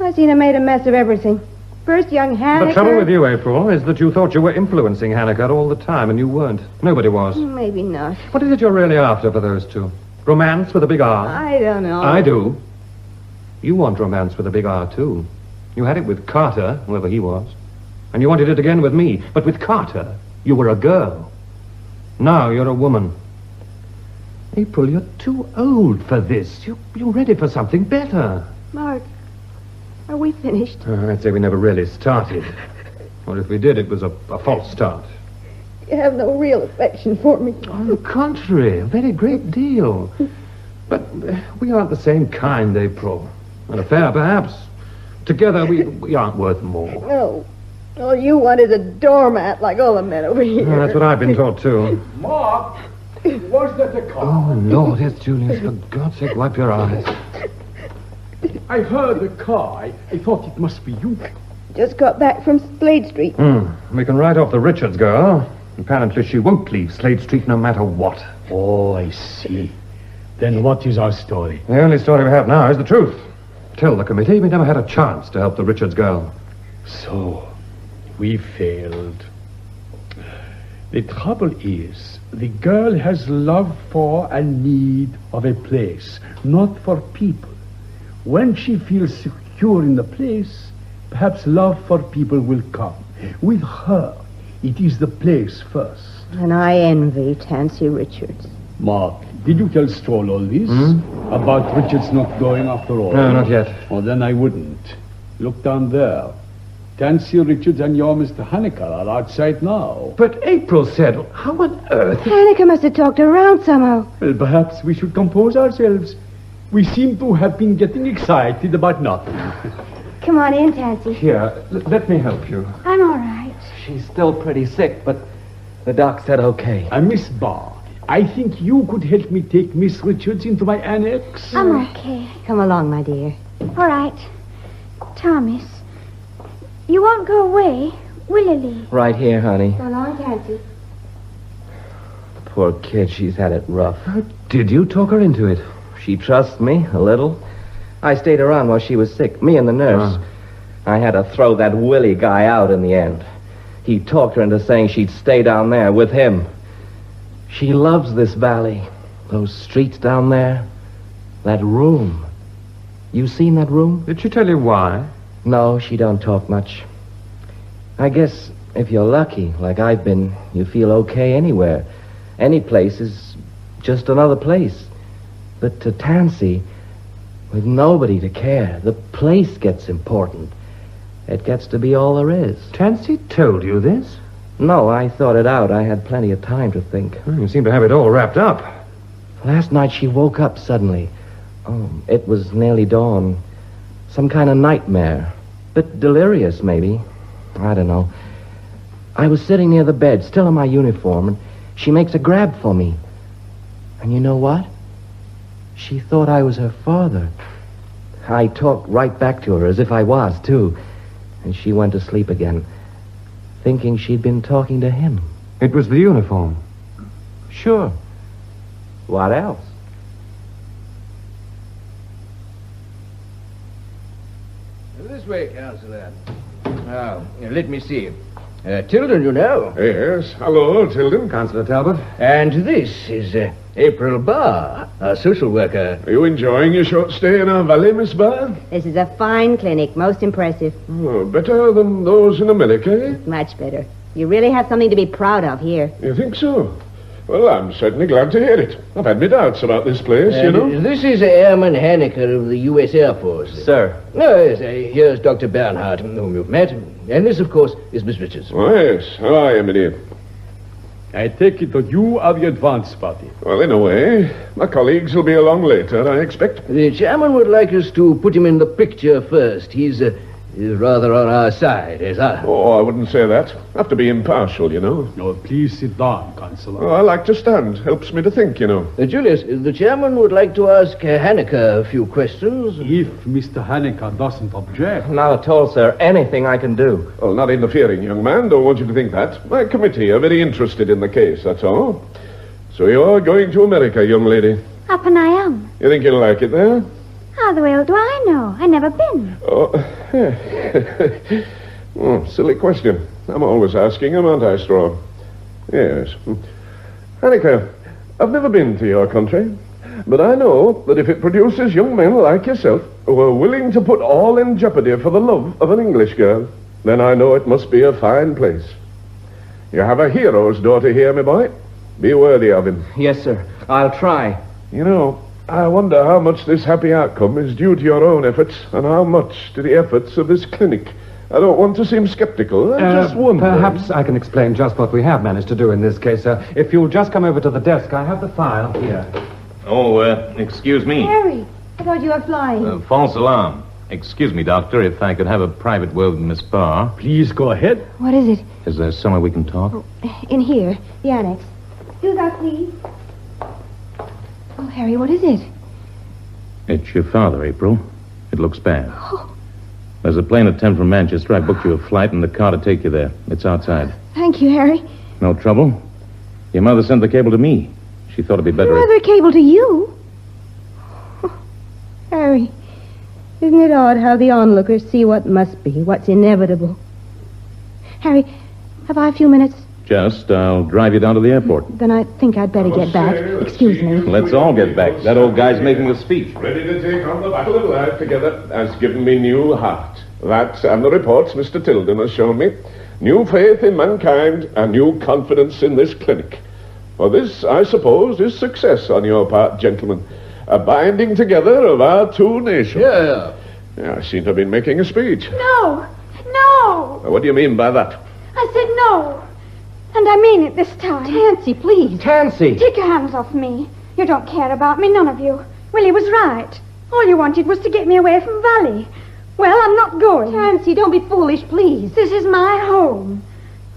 I seen him made a mess of everything. First young Hannah. The trouble with you, April, is that you thought you were influencing Hannah all the time, and you weren't. Nobody was. Maybe not. What is it you're really after for those two? Romance with a big R? I don't know. I do. You want romance with a big R, too. You had it with Carter, whoever he was. And you wanted it again with me. But with Carter, you were a girl. Now you're a woman. April, you're too old for this. You're ready for something better. Mark, are we finished? I'd say we never really started. Or if we did, it was a false start. You have no real affection for me. On the contrary, a very great deal. But we aren't the same kind, April. An affair, perhaps. Together, we aren't worth more. No. All you want is a doormat like all the men over here. That's what I've been taught, too. Mark, was that a car? Oh, Lord, yes, Julius. For God's sake, wipe your eyes. I heard the car. I thought it must be you. Just got back from Slade Street. We can write off the Richards girl. Apparently, she won't leave Slade Street no matter what. Oh, I see. Then what is our story? The only story we have now is the truth. Tell the committee we never had a chance to help the Richards girl. So, we failed. The trouble is, the girl has love for and need of a place, not for people. When she feels secure in the place, perhaps love for people will come. With her, it is the place first. And I envy Tancy Richards. Mark, did you tell Stroll all this? About Richards not going after all? No, not yet. Oh, then I wouldn't. Look down there. Tancy Richards and your Mr. Haneke are outside now. But April said, how on earth... Haneke must have talked her around somehow. Well, perhaps we should compose ourselves. We seem to have been getting excited about nothing. Come on in, Tancy. Here, let me help you. I'm all right. She's still pretty sick, but the doc said okay. Miss Barr, I think you could help me take Miss Richards into my annex. I'm okay. Come along, my dear. All right. Thomas, you won't go away, will you, Lee? Right here, honey. So long, Tancy. Poor kid, she's had it rough. How did you talk her into it? She trusts me, a little. I stayed around while she was sick, me and the nurse. I had to throw that Willie guy out in the end. He talked her into saying she'd stay down there with him. She loves this valley. Those streets down there. That room. You seen that room? Did she tell you why? No, she don't talk much. I guess if you're lucky, like I've been, you feel okay anywhere. Any place is just another place. But to Tancy, with nobody to care, the place gets important. It gets to be all there is. Tancy told you this? No, I thought it out. I had plenty of time to think. You seem to have it all wrapped up. Last night she woke up suddenly. Oh, it was nearly dawn. Some kind of nightmare. Bit delirious, maybe. I don't know. I was sitting near the bed, still in my uniform, and she makes a grab for me. And you know what? She thought I was her father. I talked right back to her as if I was, too. And she went to sleep again, thinking she'd been talking to him. It was the uniform. Sure. What else? This way, Counselor. Now, let me see. Tilden, you know. Yes. Hello, Tilden. Councillor Talbot. And this is April Barr, a social worker. Are you enjoying your short stay in our valley, Miss Barr? This is a fine clinic, most impressive. Oh, better than those in America, eh? Much better. You really have something to be proud of here. You think so? Well, I'm certainly glad to hear it. I've had my doubts about this place, you know. This is Airman Haneker of the U.S. Air Force. Sir. Yes, here's Dr. Bernhardt, whom you've met. And this, of course, is Miss Richards. Oh, yes. How are you, my dear? I take it that you are the advance party. Well, in a way. My colleagues will be along later, I expect. The chairman would like us to put him in the picture first. He's rather on our side, is that? Oh, I wouldn't say that. I have to be impartial, you know. No, please sit down, Counselor. Oh, I like to stand. Helps me to think, you know. Julius, the chairman would like to ask Haneker a few questions. If Mr. Haneker doesn't object. Not at all, sir. Anything I can do. Well, not interfering, young man. Don't want you to think that. My committee are very interested in the case, that's all. So you're going to America, young lady. Happen I am. You think you'll like it there? How the hell do I know? I never been. Oh, silly question. I'm always asking him, aren't I, Straw? Yes. Haneker, I've never been to your country, but I know that if it produces young men like yourself who are willing to put all in jeopardy for the love of an English girl, then I know it must be a fine place. You have a hero's daughter here, my boy. Be worthy of him. Yes, sir. I'll try. You know, I wonder how much this happy outcome is due to your own efforts and how much to the efforts of this clinic. I don't want to seem skeptical. I just wonder. Perhaps I can explain just what we have managed to do in this case, sir. If you'll just come over to the desk, I have the file here. Oh, excuse me. Harry, I thought you were flying. False alarm. Excuse me, Doctor, if I could have a private word with Miss Barr. Please go ahead. What is it? Is there somewhere we can talk? In here, the annex. Do that, please. Oh, Harry, what is it? It's your father, April. It looks bad. Oh. There's a plane at 10 from Manchester. I booked you a flight and the car to take you there. It's outside. Thank you, Harry. No trouble? Your mother sent the cable to me. She thought it'd be better... Another cable to you? Oh, Harry, isn't it odd how the onlookers see what must be, what's inevitable? Harry, have I a few minutes? Just, I'll drive you down to the airport. Then I think I'd better get back. Excuse me. Let's all get back. That old guy's making a speech. Ready to take on the battle of life together has given me new heart. That and the reports Mr. Tilden has shown me. New faith in mankind and new confidence in this clinic. For this, I suppose, is success on your part, gentlemen. A binding together of our two nations. Yeah. I seem to have been making a speech. No. No. What do you mean by that? I said no. And I mean it this time. Tancy, please. Tancy! Take your hands off me. You don't care about me, none of you. Willie was right. All you wanted was to get me away from Valley. Well, I'm not going. Tancy, don't be foolish, please. This is my home.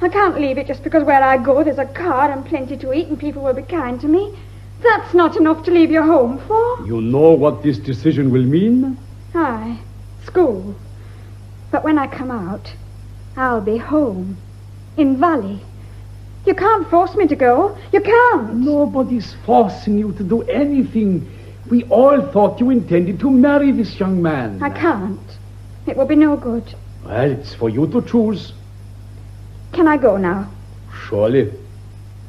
I can't leave it just because where I go there's a car and plenty to eat and people will be kind to me. That's not enough to leave your home for. You know what this decision will mean? Aye, school. But when I come out, I'll be home. In Valley. You can't force me to go. You can't. Nobody's forcing you to do anything. We all thought you intended to marry this young man. I can't. It will be no good. Well, it's for you to choose. Can I go now? Surely.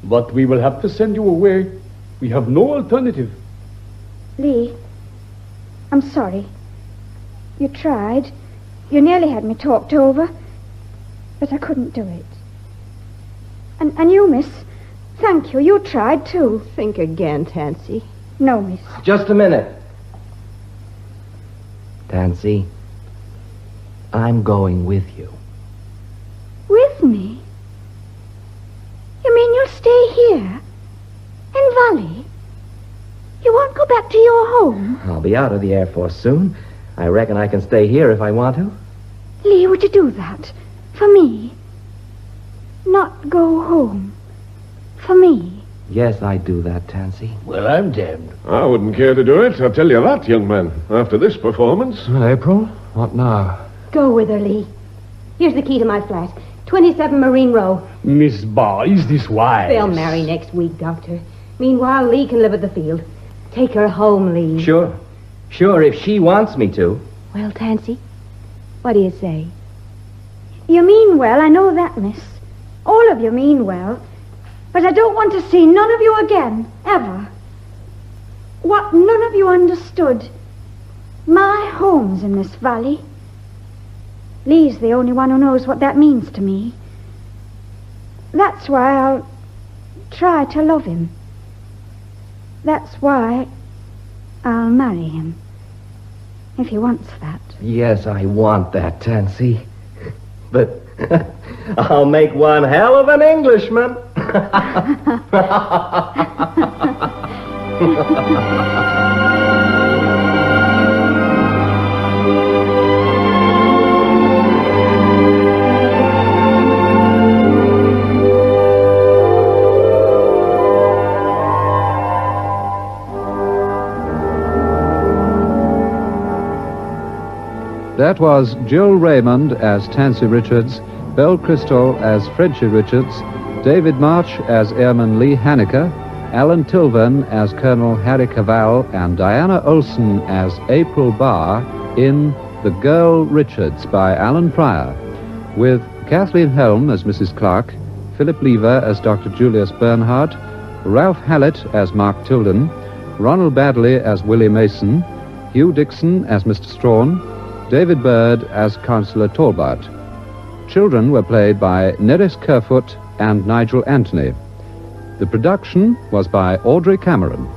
But we will have to send you away. We have no alternative. Lee, I'm sorry. You tried. You nearly had me talked over. But I couldn't do it. And you, miss, thank you. You tried, too. Think again, Tancy. No, miss. Just a minute. Tancy, I'm going with you. With me? You mean you'll stay here? In Valley? You won't go back to your home? I'll be out of the Air Force soon. I reckon I can stay here if I want to. Lee, would you do that? For me? Not go home. For me. Yes, I'd do that, Tancy. Well, I'm damned. I wouldn't care to do it, I'll tell you that, young man. After this performance. Well, April, what now? Go with her, Lee. Here's the key to my flat. 27 Marine Row. Miss Barr, is this wise? They'll marry next week, Doctor. Meanwhile, Lee can live at the field. Take her home, Lee. Sure. Sure, if she wants me to. Well, Tancy, what do you say? You mean well, I know that, miss. All of you mean well. But I don't want to see none of you again, ever. What none of you understood. My home's in this valley. Lee's the only one who knows what that means to me. That's why I'll try to love him. That's why I'll marry him. If he wants that. Yes, I want that, Tancy. But I'll make one hell of an Englishman. That was Jill Raymond as Tancy Richards, Belle Chrystall as Frenchie Richards, David March as Airman Lee Haneke, Allan Tilvern as Colonel Harry Cavall, and Diana Olsson as April Barr in The Girl Richards by Alan Pryor, with Kathleen Helme as Mrs. Clark, Philip Lever as Dr. Julius Bernhardt, Ralph Hallett as Mark Tilden, Ronald Baddiley as Willie Mason, Hugh Dickson as Mr. Strachan, David Bird as Councillor Talbot. Children were played by Neris Kerfoot and Nigel Anthony. The production was by Audrey Cameron.